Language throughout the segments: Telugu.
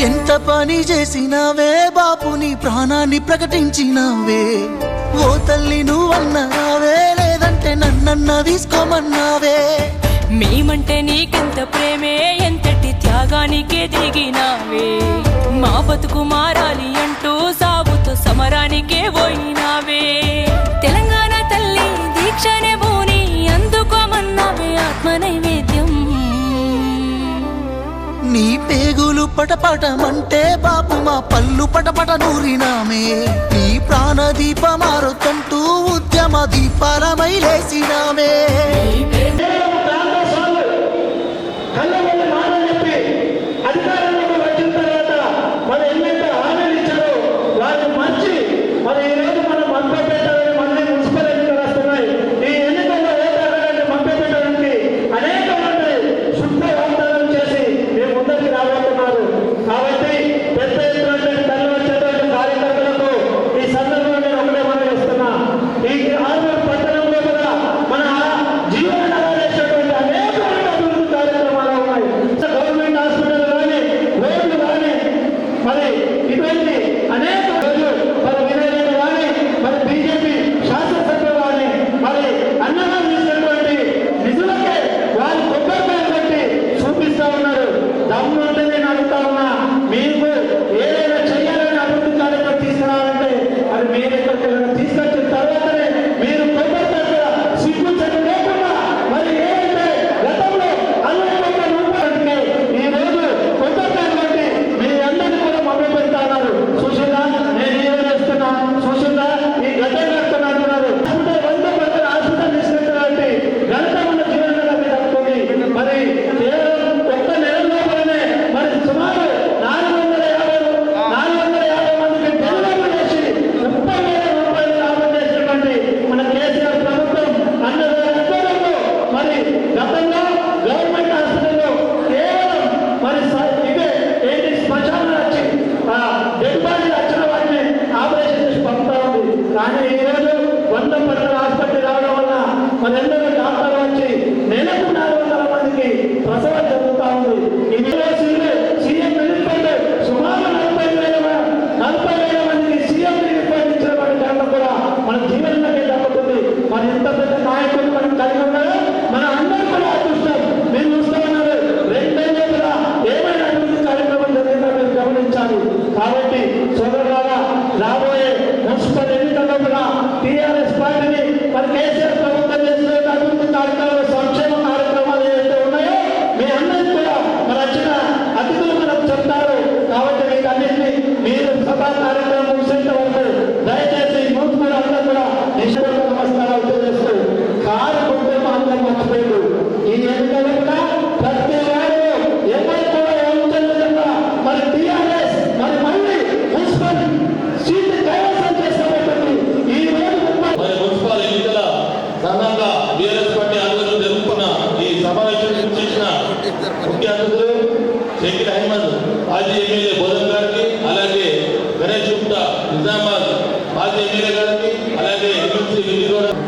ఎంత పని చేసినావే బాపు, నీ ప్రాణాన్ని ప్రకటించినావే. ఓ తల్లి నువ్వన్నావే, లేదంటే నన్నన్న తీసుకోమన్నావే. మేమంటే నీకెంత ప్రేమే, ఎంతటి త్యాగానికే దిగినావే. మా బతుకు మారాలి అంటూ సాగుతో సమరానికే పోయినావే. తెలంగాణ తల్లి దీక్షనే భూని అందుకోమన్నావే ఆత్మ నైవేద్యం. నీ పేగులు పటపటమంటే బాపు మా పళ్ళు పటపట నూరినామే. నీ ప్రాణదీపమారుతంటూ ఉద్యమ దీపాలమై లేసినామే.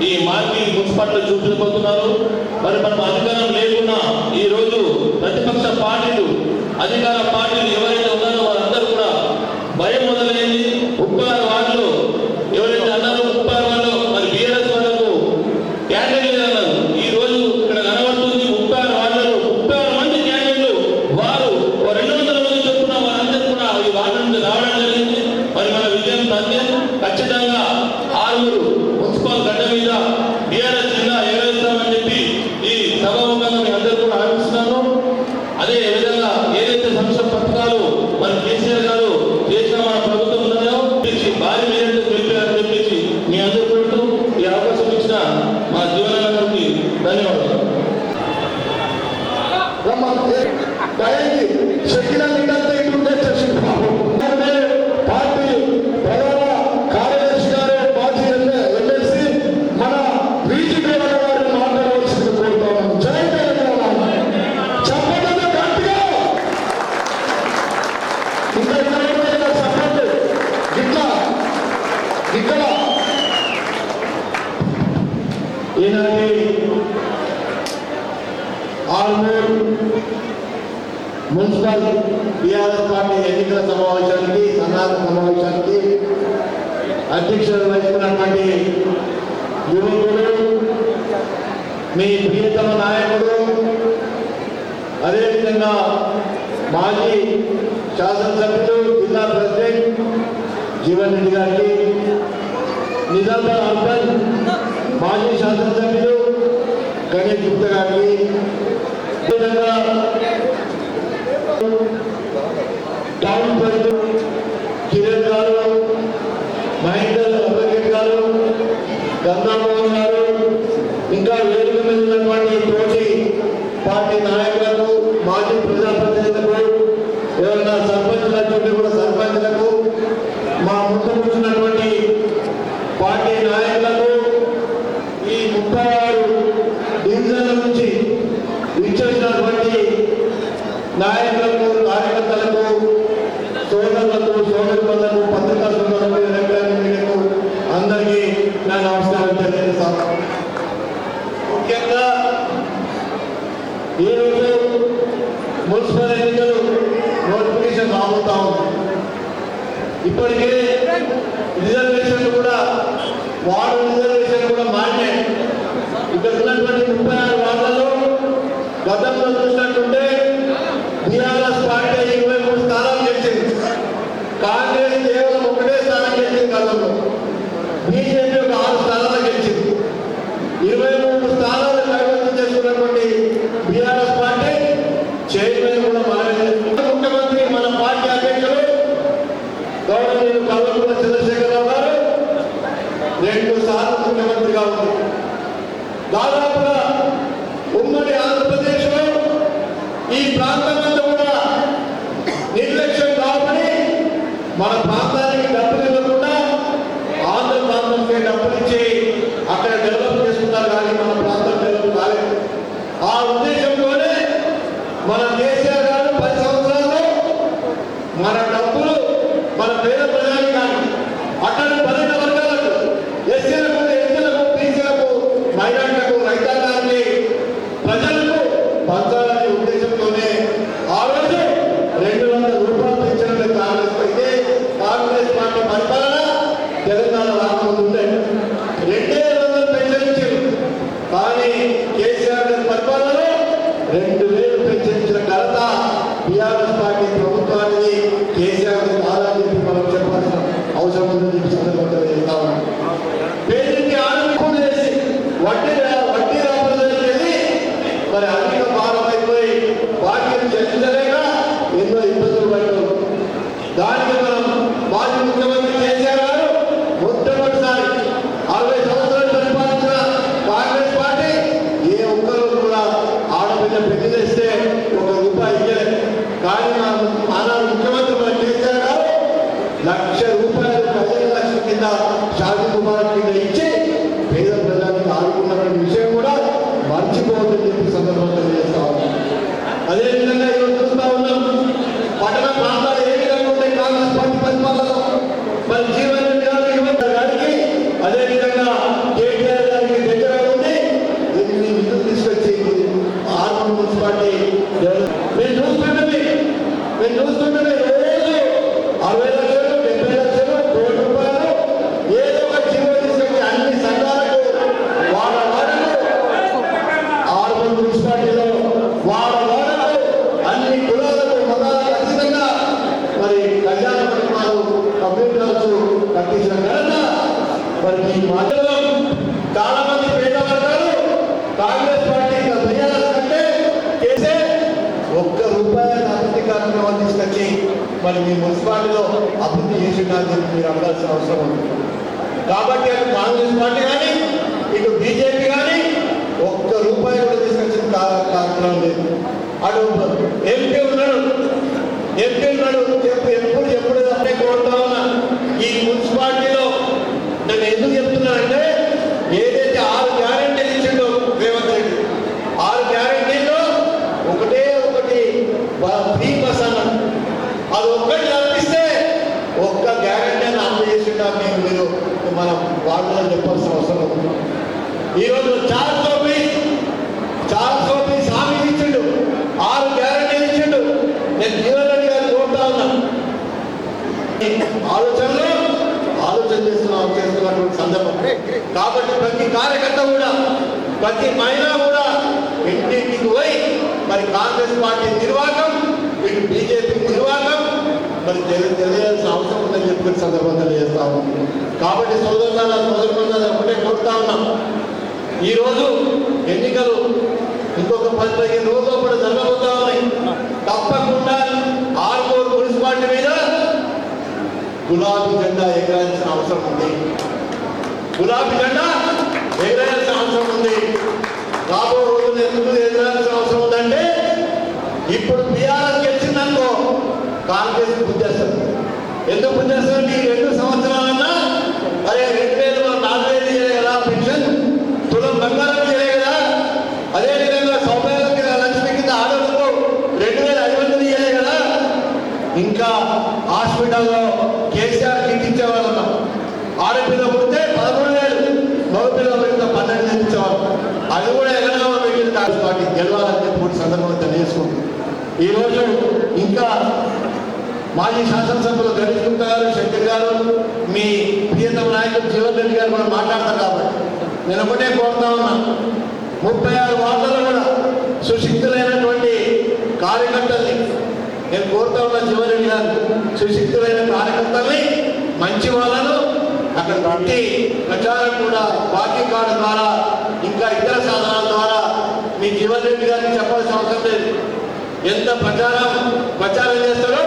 ఈ మార్కింగ్ మున్సిపాలిటీ చూపించబోతున్నారు. మరి మనం అధికారం లేకున్నా ఈ రోజు ప్రతిపక్ష పార్టీలు అధికార పార్టీలు ఎవరైతే ఉన్నారో వారందరూ కూడా భయం మొదలైంది. 36 వార్డులు ఎవరైతే అన్నారో 36 వార్డులో మరి బీఆర్ఎస్ వాళ్ళకు క్యాండిడేట్ అన్నారు. ఈ రోజు ఇక్కడ కనబడుతుంది 36 వార్డులలో 36 మంది క్యాండిడేట్లు వారు 200 మంది చొప్పున వారందరూ కూడా ఈ వార్డు నుంచి రావడం జరిగింది. మరి మన విజయం సాధ్యం. ఖచ్చితంగా 6 మున్సిపల్ గడ్డ మీద బీఆర్ఎస్ జిల్లా ఎగరేస్తామని చెప్పి ఈ సభాముఖంగా మీ అందరూ కూడా ఆలోచిస్తున్నాను. అదే విధంగా ఏదైతే సంక్షేమ పథకాలు మన కేసీఆర్ గారు చేసిన మన ప్రభుత్వం ఉన్నదో భారీ మేరకు గెలిపారని చెప్పేసి మీ అందరూ కోరుతూ ఈ అవకాశం ఇచ్చిన మా జీవనాల గారికి ధన్యవాదాలు. మున్సిపల్ టీఆర్ఎస్ పార్టీ ఎన్నికల సమావేశానికి సన్నాహ సమావేశానికి అధ్యక్షత వహిస్తున్నటువంటి యువకుడు మీ ప్రియతమ నాయకుడు అదేవిధంగా మాజీ శాసనసభ్యులు జిల్లా ప్రెసిడెంట్ జీవన్ రెడ్డి గారికి, నిజామాబాద్ అర్బన్ మాజీ శాసనసభ్యులు గణేష్ గుప్తా గారికి, అదేవిధంగా టౌన్ ప్రెసిడెంట్ కిరణ్ గారు, మహేందర్ అడ్వకేట్ గారు, గంగామోహన్ గారు, ఇంకా వేదిక మీద ఉన్నటువంటి తోటి పార్టీ నాయకులకు, మాజీ ప్రజాప్రతినిధులకు, ఎవరైనా సర్పంచులు కూడా సర్పంచులకు, మా ముందు కూర్చున్నటువంటి పార్టీ నాయకులకు, ఈ 36 డివిజన్ల నుంచి ఇచ్చేసినటువంటి నాయకులకు, కార్యకర్తలకు, సోదరులకు, సోదరులకు, పత్రికా సోదరులకు, ఎలక్ట్రానిక్ మీడియాకు అందరికీ నా నమస్కారం తెలియజేస్తాను. ముఖ్యంగా ఈరోజు మున్సిపల్ ఎన్నికలు నోటిఫికేషన్ రాబోతా ఉంది. ఇప్పటికే రిజర్వేషన్లు కూడా వార్డు రిజర్వేషన్ కూడా మారినాయి. ఇక్కడ ఉన్నటువంటి 36 వార్డులలో గతంలో చూసినట్టుంటే టీఆర్ఎస్ పార్టీ 23 స్థానాలు గెలిచింది. కాంగ్రెస్ కేవలం 1 స్థానం గెలిచింది. గతంలో బీజేపీ ఒక 6 స్థానాలు గెలిచింది. 23 స్థానాలు కైవసం చేసుకున్నటువంటి టీఆర్ఎస్ పార్టీ చైర్మన్ కూడా మనమే. ముఖ్యమంత్రి మన పార్టీ అధ్యక్షులు గౌరవనీయులు కల్వకుంట్ల చంద్రశేఖరరావు గారు 2 సార్లు ముఖ్యమంత్రిగా ఉంది. దాదాపుగా ఉమ్మడి ఆంధ్రప్రదేశ్లో ఈ ప్రాంతమంతా కూడా నిర్లక్ష్యం కాబట్టి మన ప్రాంతానికి డబ్బులు ఇవ్వకుండా ఆంధ్ర ప్రాంతంకే డబ్బులు ఇచ్చి అక్కడ డెవలప్ చేసుకున్నారు, కానీ మన ప్రాంతం డెవలప్ కాలేదు. ఆ ఉద్దేశంతోనే మన కేసీఆర్ గారు 10 సంవత్సరాల్లో మన డబ్బులు మన పేద ప్రజలకు కానీ అక్కడ బలైన వర్గాలకు, ఎస్సీలకు, ఎస్టీలకు, బీసీలకు, మైనార్టీలకు, రైతాంగానికి, ప్రజలకు పంచాలనే ఉద్దేశంతోనే ఆ రోజు 200 రూపాయలు పెంచడం కాంగ్రెస్ అయితే కాంగ్రెస్ పార్టీ పరిపాలన తెలంగాణ రాకముందు ఉండే 200 పెంచరించారు. కానీ కేసీఆర్ గారి పరిపాలనలో 2000 పెంచరించిన ఘనత టీఆర్ఎస్ పార్టీ ప్రభుత్వానికి కేసీఆర్ గారి కాదని చెప్పి మనం చెప్పాల్సిన అవసరం ఉందని చెప్పి సందర్భంగా చెప్తా ఉన్నాం. పేదరికి ఆనందం చేసి వడ్డీ రాబోదని వెళ్ళి మరి అధిక భారం అయిపోయి వాటిని చెల్లించలేక ఎన్నో ఇబ్బందులు పడ్డారు. దానికి మనం మాజీ ముఖ్యమంత్రి కేసీఆర్ గారు మొట్టమొదటిసారి 60 సంవత్సరాలు పరిపాలించిన కాంగ్రెస్ పార్టీ ఏ ఒక్కరు కూడా ఆడపిల్ల పెళ్లి చేస్తే 1 రూపాయి ఇయ్యలేదు. కానీ ఆనాడు ముఖ్యమంత్రి మన కేసీఆర్ గారు 1,00,000 రూపాయలు 15 లక్షల కింద షాదీ కుమార్ కింద ఇచ్చి పేద ప్రజలకు ఆదుకున్నటువంటి విషయం కూడా మర్చిపోవద్దని చెప్పి సందర్భంగా చేస్తా ఉన్నాం. అదేవిధంగా ఈరోజు చూస్తా ఉన్నాం పట్టణ ప్రాంతాలు ఏ విధంగా ఉంటాయి కాంగ్రెస్ పార్టీ పరిపాలనలో. మరి జీవన్ రెడ్డి గారికి, యువత గారికి, అదేవిధంగా కేటీఆర్ గారికి దగ్గర ఉండి దీన్ని నిధులు తీసుకొచ్చి ఆర్మూర్ మున్సిపాలిటీ మేము చూస్తుంటే రోజు 60 లక్షలు, 70 లక్షలు, 1 కోటి రూపాయలు ఏదో ఒక జీవో తీసుకొచ్చి అన్ని సంఘాలకు వాడకు ఆర్మూర్ మున్సిపాలిటీలో వాడకు అన్ని కులాలకు, మతాలకు ఖచ్చితంగా మరి కళ్యాణ మండపాలు, కంప్యూటర్స్ కట్టించిన ఘనత మరి ఈ మాటలో చాలా మంది పేద వర్గాలు కాంగ్రెస్ పార్టీ టీఆర్ఎస్ కంటే చేసే 1 రూపాయి అభివృద్ధి కార్యక్రమాలు తీసుకొచ్చి మరి మీ మున్సిపాలిటీలో అభివృద్ధి చేసిందని చెప్పి మీరు అడగాల్సిన అవసరం ఉంది. కాబట్టి అటు కాంగ్రెస్ పార్టీ కానీ ఇటు బీజేపీ కానీ 1 రూపాయి కూడా తీసుకొచ్చిన కార్యక్రమం లేదు. అటు ఎంపీ ఉన్నాడు ఎప్పుడు అప్పుడే కోరుతా ఉన్నా. ఈ మున్సిపాలిటీలో నేను ఎందుకు చెప్తున్నానంటే ఏదైతే 6 గ్యారెంటీలు ఇచ్చిండో రేవంత్ రెడ్డి, 6 గ్యారెంటీలో ఒకటే ఒకటి ఫ్రీ బస్ అన్నాడు. అది ఒక్కటి తప్పిస్తే 1 గ్యారెంటీ అని అమలు చేసిండా మీరు మనం వార్డులో చెప్పాల్సిన అవసరం ఉంది. ఈరోజు చాలా సోపి హామీ ఇచ్చిండు, 6 గ్యారెంటీలు ఇచ్చిండు. ఆలోచన చేస్తున్నటువంటి సందర్భం. కాబట్టి ప్రతి కార్యకర్త కూడా, ప్రతి మహిళ కూడా ఇంటింటికి పోయి మరి కాంగ్రెస్ పార్టీ నిర్వాహకం, ఇటు బీజేపీ నిర్వాహకం మరి తెలియాల్సిన అవసరం ఉందని చెప్పి సందర్భంగా తెలియజేస్తా ఉన్నాం. కాబట్టి సోదరులందరూ ఒకటే కోరుతా ఉన్నాం, ఈరోజు ఎన్నికలు ఇంకొక 10-15 రోజుల కూడా జరగబోతా ఉన్నాయి. తప్పకుండా ఆర్మూర్ మున్సిపాలిటీ మీద గులాబీ జెండా ఎగరాల్సిన అవసరం ఉంది. గులాబీ జెండా ఎగరాల్సిన అవసరం ఉంది. రాబో రోజులు ఎందుకు ఎగరాల్సిన అవసరం ఉందంటే, ఇప్పుడు బీఆర్ఎస్ గెలిచిందనుకో కాంగ్రెస్ బుద్ధేస్తారు. ఎందుకు బుద్ధేస్తారు? ఈ 2 సంవత్సరాలన్నా అరే 2000-4000 చేయలే కదా పెన్షన్, తులం బంగారం చేయలే కదా, అదేవిధంగా సౌకర్యాల కింద లక్ష్మి కింద ఆడలకు 2500 చేయలే కదా, ఇంకా హాస్పిటల్లో కేసీఆర్ కిట్ ఇచ్చేవాళ్ళం. ఆడపిల్ల పుడితే 13,000, మగపిల్ల పుడితే 12,000 ఇచ్చేవాళ్ళం. అది కూడా ఎగరగా పెట్టింది కాంగ్రెస్ పార్టీ గెలవాలని చెప్పి సందర్భంగా తెలియజేసుకుంటుంది. ఈరోజు ఇంకా మాజీ శాసనసభ్యులు గణేష్ గుప్తా గారు, శంకర్ గారు, మీ ప్రియతమ నాయకుడు జీవన్ రెడ్డి గారు కూడా మాట్లాడతారు. కాబట్టి నేను ఒకటే కోరుతా ఉన్నా, 36 వార్డుల్లో కూడా సుశిక్షితులైనటువంటి కార్యకర్తల్ని నేను కోరుతా ఉన్నా. జీవన్ రెడ్డి గారు సుశిక్షితులైన కార్యకర్తల్ని, మంచి వాళ్ళను అక్కడ పెట్టి ప్రచారం కూడా బాకీ కార్డు ద్వారా ఇంకా ఇతర సాధనాల ద్వారా మీ జీవన్ రెడ్డి గారికి చెప్పాల్సిన అవసరం లేదు. ఎంత ప్రచారం చేస్తారో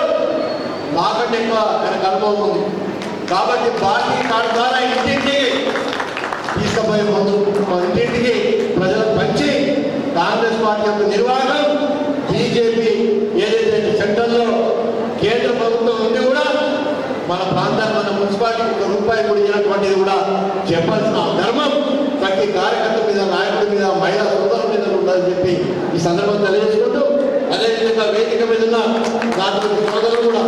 మాకంటే ఎక్కువ ఆయనకు అనుభవం ఉంది. కాబట్టి బాకీ కార్డు ద్వారా ఇంటింటికి తీసుకుపోయే ముందు ఇంటింటికి ప్రజలకు పంచి కాంగ్రెస్ పార్టీ యొక్క నిర్వాహకం, బీజేపీ ఏదైతే సెంట్రల్లో కేంద్ర ప్రభుత్వం ఉండి కూడా మన ప్రాంతానికి, మన మున్సిపాలిటీకి ₹1 కూడా ఇచ్చినటువంటిది కూడా చెప్పాల్సిన ధర్మం ప్రతి కార్యకర్త మీద, నాయకుడి మీద, మహిళా సోదరుల మీద ఉండాలని చెప్పి ఈ సందర్భం తెలియజేసుకుంటూ, అదేవిధంగా వేదిక మీద ఉన్న నాతో సోదరులు కూడా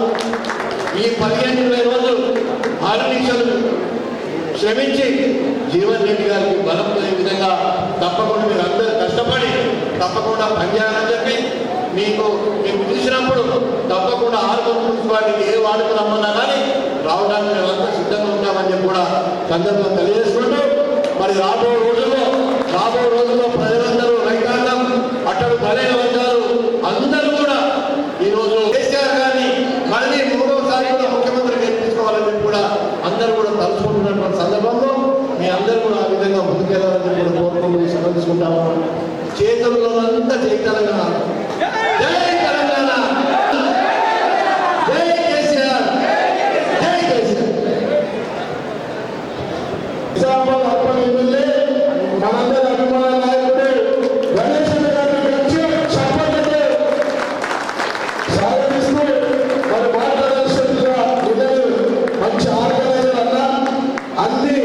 ఈ 15-20 రోజులు 6 నిమిషాలు శ్రమించి జీవన్ రెడ్డి గారికి బలం పొందే విధంగా తప్పకుండా మీరు అందరూ కష్టపడి తప్పకుండా పనిచేయాలని చెప్పి మీకు పిలిచినప్పుడు తప్పకుండా ఆర్మూర్ మున్సిపాలిటీకి ఏ వార్డుకు రమ్మన్నా కానీ రావడానికి మేమంతా సిద్ధంగా ఉంటామని చెప్పి కూడా సందర్భంగా తెలియజేసుకుంటూ, మరి రాబో రోజుల్లో ప్రజలందరూ, రైతాంగం, అట్టడు బలైన వర్గాలు అందరూ కూడా ఈరోజు కేసీఆర్ గారిని మళ్ళీ 3వసారి కూడా ముఖ్యమంత్రి గెలిపించుకోవాలని చెప్పి కూడా అందరూ కూడా తలుచుకుంటున్నటువంటి సందర్భంలో మీ అందరూ కూడా ఆ విధంగా ముందుకెళ్ళాలని చెప్పి కూడా కోరుకుంటూ సమర్పించుకుంటాము. చేతుల్లో అంతా జై తెలంగాణ, జై తెలంగాణ, జై కేసీఆర్, జై కేసీఆర్. నిజామాబాద్ అర్బన్ ఎమ్మెల్యే మనందరి అభిమాన నాయకుడు గణేష్ గారిని పెంచి చప్పట్లతో సాగరిస్తూ మరి మాట్లాడాల్సిందిగా మంచి ఆర్గనైజర్ అన్న, అన్ని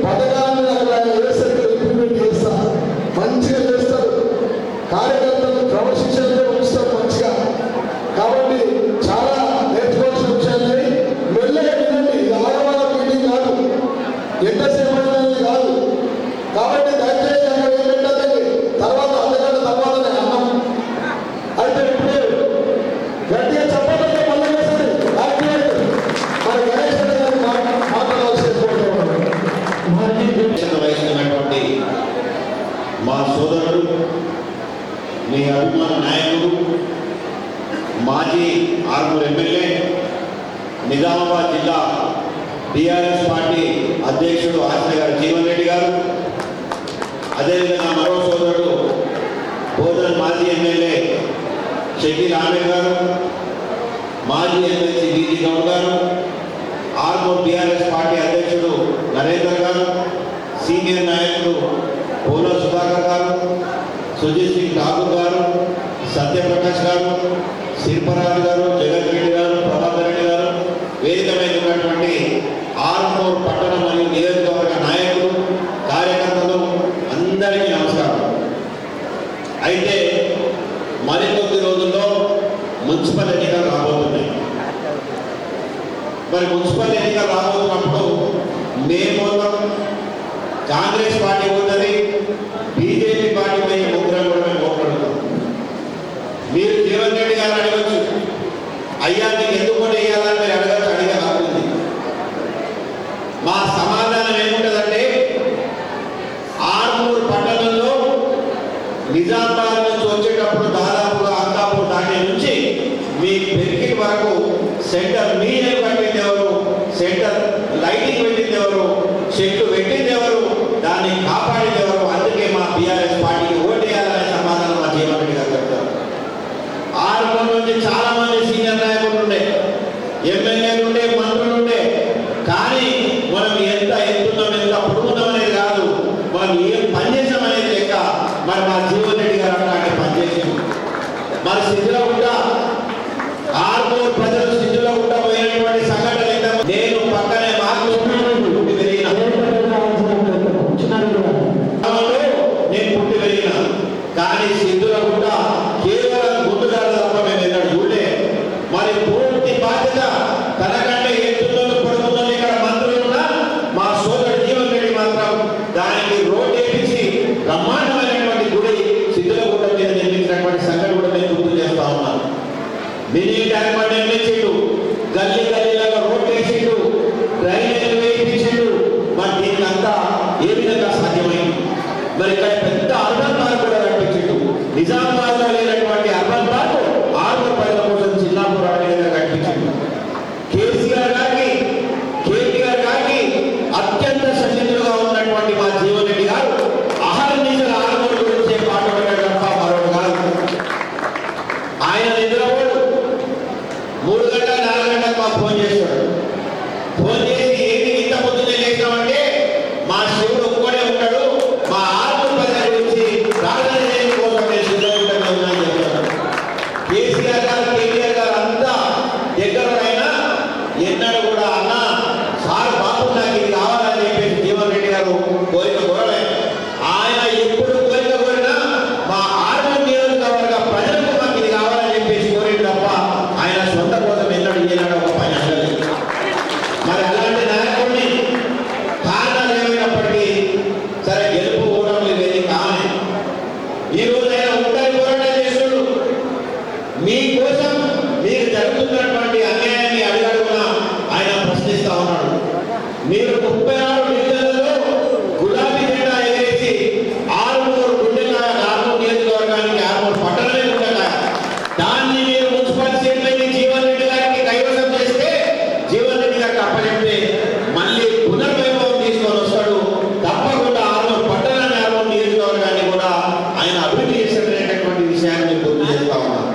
పథకాలను అక్కడ ఏసరికి ఇంప్లిమెంట్ చేస్తారు, మంచిగా చేస్తారు, కార్యకర్తలు క్రమశిక్షణతో ఉంచుతారు మంచిగా. కాబట్టి చాలా నేర్చుకోవాల్సిన విషయాన్ని మెల్లగా వినండి. ఇది ఆడవాళ్ళ మీటింగ్ కాదు, ఎంతసేపు అనేది కాదు. కాబట్టి దయచేసి అక్కడ ఏం పెట్టదండి, తర్వాత అంతకంటే తర్వాతనే అన్నం. అయితే ఇప్పుడు గట్టిగా చెప్పడంతో మళ్ళీ వేస్తుంది యాక్టివేట్ మన గణేష్ గారిని వహిస్తున్నటువంటి మా సోదరుడు, మీ అభిమాన నాయకుడు, మాజీ ఆర్మూర్ ఎమ్మెల్యే, నిజామాబాద్ జిల్లా టీఆర్ఎస్ పార్టీ అధ్యక్షుడు ఆశ్రయ గారు జీవన్ రెడ్డి గారు, అదేవిధంగా మరో సోదరుడు బోధన్ మాజీ ఎమ్మెల్యే షకీల్ ఆమెర్ గారు, మాజీ ఎమ్మెల్సీ బీజీ గౌడ్ గారు, ఆర్మూర్ టీఆర్ఎస్ పార్టీ అధ్యక్షుడు నరేందర్ గారు, సీనియర్ నాయకుడు పోల సుధాకర్ గారు, సుజిత్ సింగ్ ఠాకూర్ గారు, సత్యప్రకాష్ గారు, శిల్పరాజు గారు, జగన్ రెడ్డి గారు, ప్రభాకర్ రెడ్డి గారు, వేదిక మీద ఉన్నటువంటి ఆర్మూర్ పట్టణ మరియు నియోజకవర్గ నాయకులు, కార్యకర్తలు అందరికీ నమస్కారం. అయితే మరికొద్ది రోజుల్లో మున్సిపల్ ఎన్నికలు రాబోతున్నాయి. మరి మున్సిపల్ ఎన్నికలు రాబోతున్నప్పుడు మేము కాంగ్రెస్ పార్టీ పోతుంది, బీజేపీ పార్టీ పైన ముగ్గురం కూడా మేము పోగొడుతాం. మీరు జీవన్ రెడ్డి గారు అడగచ్చు, అయ్యా నీకు ఎందుకు వేయాలని మీరు అడగచ్చు, అడిగే హక్కు పెరిగిన వరకు సెంటర్ నీళ్ళు కట్టింది ఎవరు, సెంటర్ లైటింగ్ పెట్టింది ఎవరు, చెట్లు పెట్టింది ఎవరు, దాన్ని కాపాడింది ఎవరు? అందుకే మా బీఆర్ఎస్ పార్టీకి ఓటేయాలనే సమాధానం మా జీవన్ రెడ్డి గారు చెప్తారు. ఆరు నుంచి చాలా మంది సీనియర్ నాయకులు ఉండే, ఎమ్మెల్యేలు ఉండే, మంత్రులు ఉండే, కానీ మనం ఎంత ఎత్తున్నాం, ఎంత పొడుగున్నాం అనేది కాదు, మనం ఏం పనిచేసాం అనేది లెక్క. మరి మా జీవన్ రెడ్డి గారు అంటే పనిచేసాం. మరి స్థితిలో ఉంటా ఆర్మూర్ ప్రజలు స్థితిలో ఉంటా పోయినటువంటి సంఘటన ఎంత. నేను పక్కనే పుట్టి పెరిగిన, నేను పుట్టి పెరిగిన, కానీ స్థితిలో ఉంటా కేవలం గుంటుదారు తప్ప మేము ఎన్నడూ చూడలే. మరి పూర్తి బాధ్యత తనకంటే ఎత్తుల్లో పడుతుందని ఇక్కడ మంత్రులు ఉన్నా మా సోదరుడు జీవన్ రెడ్డి మాత్రం దానికి రోడ్ వేయించి బ్రహ్మాండమైనటువంటి గుడి సిద్ధులగుట్ట మీద నిర్మించినటువంటి సంఘటన కూడా నేను గుర్తు చేస్తా ఉన్నాను. మినీ ట్యాంక్ బండ్ నిర్మించిండు, గల్లీ గల్లీలలో రోడ్ వేసిండు, డ్రైనేజీలు వేయించిండు. మరి దీనికి అంతా ఏ విధంగా సాధ్యమైంది? మరి ఇక్కడ పెద్ద అర్బన్ పార్క్ కూడా కట్టించిండు. నిజామాబాద్ లో లేనటువంటి అర్బన్ పార్క్ ఆర్మూర్ ప్రజల కోసం చిన్నాపూర్ అడవిగా కట్టించిండు. కేసీఆర్ గారికి, కేటీఆర్ గారికి అత్యంత సన్నిహితులుగా ఉన్నటువంటి మా జీవన్ రెడ్డి గారు అహర్నిశల ఆర్మూర్ గురించే పాటుపడ్డాడు తప్ప మరొకటి కాదు. ఆయన నిద్రపోడు, 3 గంటలు 4 గంటలకు మాకు ఫోన్ చేస్తాడు. ఫోన్ చేసి ఏంటి ఇంత పొద్దున్నే లేచినామంటే మా శివుడు ఒక్కడే ఉంటాడు, మా ఆర్మూర్ ప్రజల గురించి ప్రార్థన చేయడం కోసం నేను సిద్ధంగా ఉన్నానని చెప్తాను. కేసీఆర్ గారు, కేటీఆర్ గారు అంతా దగ్గరైనా ఎన్నడూ కూడా అన్న సార్ బాబు నాకు ఇది కావాలని చెప్పేసి జీవన్ రెడ్డి గారు కోరిక కోరలే. ఆయన ఎప్పుడు కోరిక కోరినా మా ఆర్మూర్ నియోజకవర్గ ప్రజలకు మాకు ఇది కావాలని చెప్పేసి కోరేది తప్ప ఆయన సొంత కోసం ఎన్నడూ ఏనాడు ఒక పని అనలేదు. మరి అలాంటి నాయకుడిని కారణాలు ఏమైనప్పటికీ సరే గెలుపు ఓటములు ఇవన్నీ కావాలి. ఈ రోజు ఆయన ఉంటాయి పోరాటం చేస్తున్నాడు. మీకోసం మీకు జరుగుతున్నటువంటి అన్యాయాన్ని అడుగడుగున ఆయన ప్రశ్నిస్తా ఉన్నాడు. మీరు 36 డివిజన్లలో గులాబీ జెండా ఎగరేసి ఆర్మూర్ గుండెకాయ, ఆర్మూర్ నియోజకవర్గానికి ఆర్మూర్ పట్టణమే గుండెకాయ, దాన్ని మీరు మున్సిపల్ చైర్మన్ జీవన్ రెడ్డి గారికి కైవసం చేస్తే, జీవన్ రెడ్డి గారికి అప్పచెప్తే మళ్ళీ పునర్వైభవం తీసుకొని వస్తాడు. తప్పకుండా ఆర్మూర్ పట్టణాన్ని, ఆర్మూర్ నియోజకవర్గాన్ని కూడా ఆయన అభివృద్ధి చేసేటటువంటి విషయాన్ని నేను గుర్తు చేస్తా ఉన్నాను.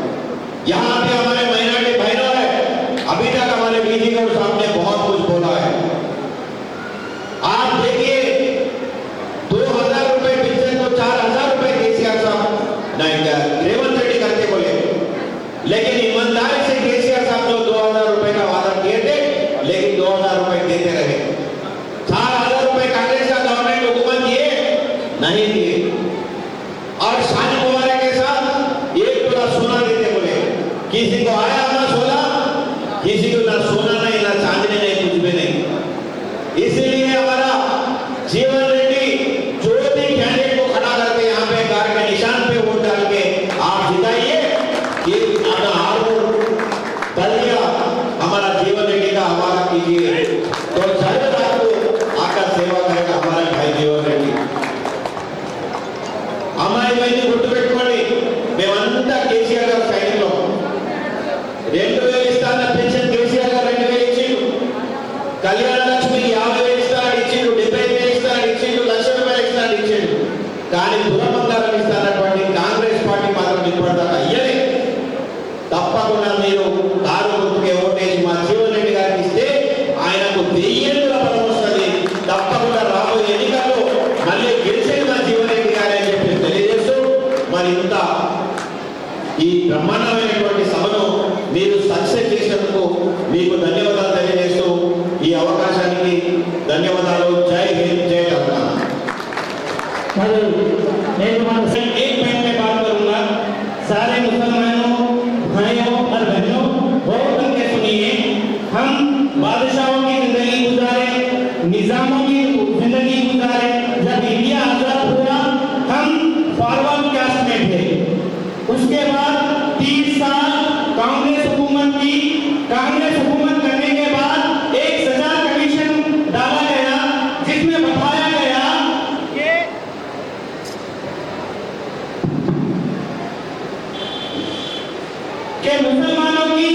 यहाँ पे हमारे माइनॉरिटी भाइयों है, अभी तक हमारे बीजी के सामने बहुत कुछ बोला है. आप देखिए 2000 रुपए पेंशन को 4000 रुपए केसीआर साहब नहीं रेवंत रेड्डी करते बोले, लेकिन ईमानदारी से केसीआर साहब तो 2000 रुपए का वादा किए थे, लेकिन 2000 रुपए देते रहे. 4000 रुपए कांग्रेस का गवर्नमेंट हुकूमत दिए नहीं दिए. और शादी मुबारक के साथ 1 तोला सोना देते बोले. किसी को आया ना सोना, किसी को ना सोना नहीं, ना चांदी नहीं, कुछ भी नहीं. इसलिए हमारा जीवन रेड्डी जो भी कैंडिडेट को खड़ा करके यहाँ पे गार के निशान पे वोट डाल के आप जिताइए कि आर्मूर बलिया हमारा जीवन रेड्डी का हवाला कीजिए, तो जरूर आपको आकर सेवा करेगा हमारा भाई जीवन रेड्डी. हमारी बहनी गुर्तुपेట్టుకోండి, మేమంతా కేసీఆర్ గారి సైనికులం. 2000 ఇస్తాన పెన్షన్ కేసీఆర్ గారు 2000 ఇచ్చిండు, కళ్యాణ లక్ష్మికి 50,000 ఇస్తాడు ఇచ్చిండు, 75,000 ఇస్తాడు ఇచ్చిండు, ₹1,00,000 ఇస్తాడు ఇచ్చిండు. కానీ దురబంగారం ఇస్తానటువంటి కాంగ్రెస్ పార్టీ మాత్రం ఇప్పటిదాకా అయ్యలే. తప్పకుండా మీరు కారు గుర్తుకే ఓటేసి మా జీవన్ రెడ్డి గారికి ఇస్తే ఆయనకు 1000 బలం వస్తుంది. తప్పకుండా రాబోయే ఎన్నికల్లో మళ్ళీ గెలిచేది మా జీవన్ రెడ్డి గారే అని చెప్పి తెలియజేస్తూ, మరి ఇంత ఈ బ్రహ్మాండమైనటువంటి సభను మీరు సక్సెస్ చేసినందుకు మీకు ధన్యవాదాలు తెలియజేస్తూ ఈ అవకాశానికి ధన్యవాదాలు. జై హింద్, జై తెలంగాణ. एक पॉइंट में बात करूंगा. सारे मुसलमानों भाइयों और बहनों बहुत करके सुनिए. हम बादशाहों की जिंदगी गुजारे, निजामों की जिंदगी गुजारे. जब इंडिया आजाद हुआ हम फॉरवर्ड कास्ट में थे. उसके बाद 30 साल कांग्रेस हुकूमत की. कांग्रेस हुकूमत करने के बाद एक सजा कमीशन डाला गया जिसमें बताया गया कि मुसलमानों की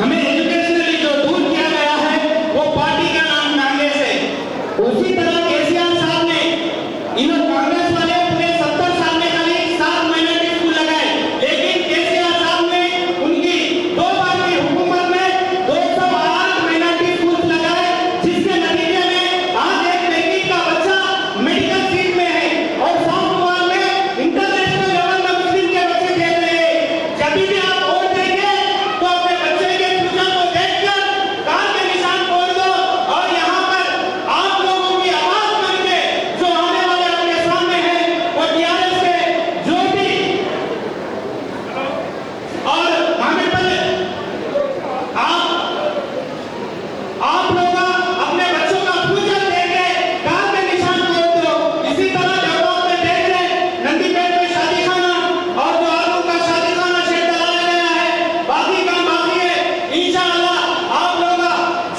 हमें एजुकेशनली जो दूर किया गया है वो पार्टी का नाम कांग्रेस है। उसी तरह केसीआर साहब ने इन कांग्रेस वाले पूरे 70 साल में खाली 7 माइनॉरिटी स्कूल लगाए, लेकिन केसीआर साहब ने उनकी 2 बार की हुकूमत में 208 माइनॉरिटी स्कूल लगाए, जिसके नतीजे में आज एक बेटी का बच्चा मेडिकल सीट में है और साउथ में इंटरनेशनल लेवल में मुस्लिम के बच्चे खेल रहे हैं। जब भी आप वोट देंगे तो अपने बच्चे के फ्यूचर को देखकर कान के निशान छोड़ दो और यहाँ पर आप लोगों की आवाज बनके जो आने वाले आपके सामने हैं वो टीआरएस के जो भी और हमें पहले आप लोग अपने बच्चों का फ्यूचर देके कान के निशान छोड़ दो। इसी तरह जब आपने देख रहे नंदीपेट में शादी खाना और जो आलू का शादी खाना शेड डाला गया है, बाकी काम बाकी है। इंशाअल्लाह आप लोग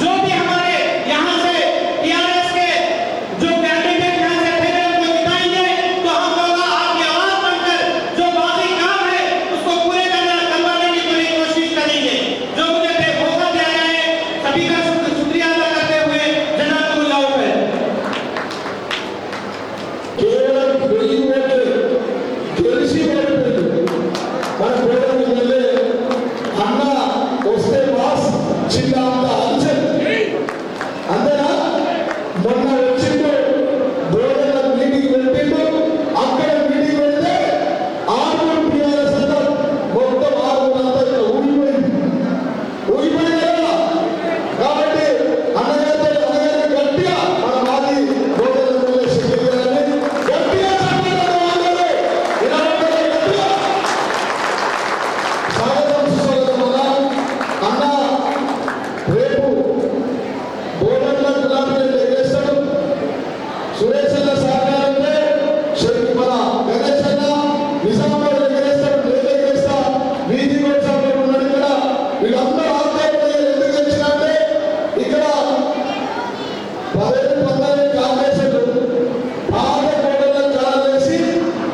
जो भी हमारे यहाँ से टीआरएस के जो कैंडिडेट यहाँ से थे उनको जिताएंगे तो हम लोग आपकी आवाज बनकर जो बाकी काम है उसको पूरे करवाने की पूरी कोशिश करेंगे। जो मुझे मौका दिया गया है सभी का शुक्रिया अदा करते हुए जनाबुल्लाह पर కేవలం 1000 ఓట్లు గెలిచి ఓడిపోయింది. మన కోడలి ఎమ్మెల్యే అన్న వస్తే బాస్ జిల్లా అంతా అంచన్ అందరా మొన్న వచ్చిండు బోర్డుల మీటింగ్ పెట్టిండు. అక్కడ మీటింగ్ పెడితే 6 టీఆర్ఎస్ అంతా మొత్తం 6 అంతా ఇక్కడ ఊగిపోయింది కదా. కాబట్టి అన్నగారితో గట్టిగా మన మాది బోర్డుల ఎమ్మెల్యే శక్తి గారిని గట్టిగా స్వాగతం సుస్వాగతం అన్న. రేపు బోర్డుల గులాబీ ఎగరేస్తాడు. సురేష్ అన్న సహకారంతో మన గణేష్ అన్న నిజామాబాద్ ఎగరేస్తాడు, నేను ఎగరేస్తా. వీధి సార్ ఉన్నాడు ఇక్కడ. వీళ్ళందరూ ఆందోళన ఎందుకు వచ్చినంటే ఇక్కడ 10-15 కాంగ్రెస్ పాత కోడళ్ళ కాలం వేసి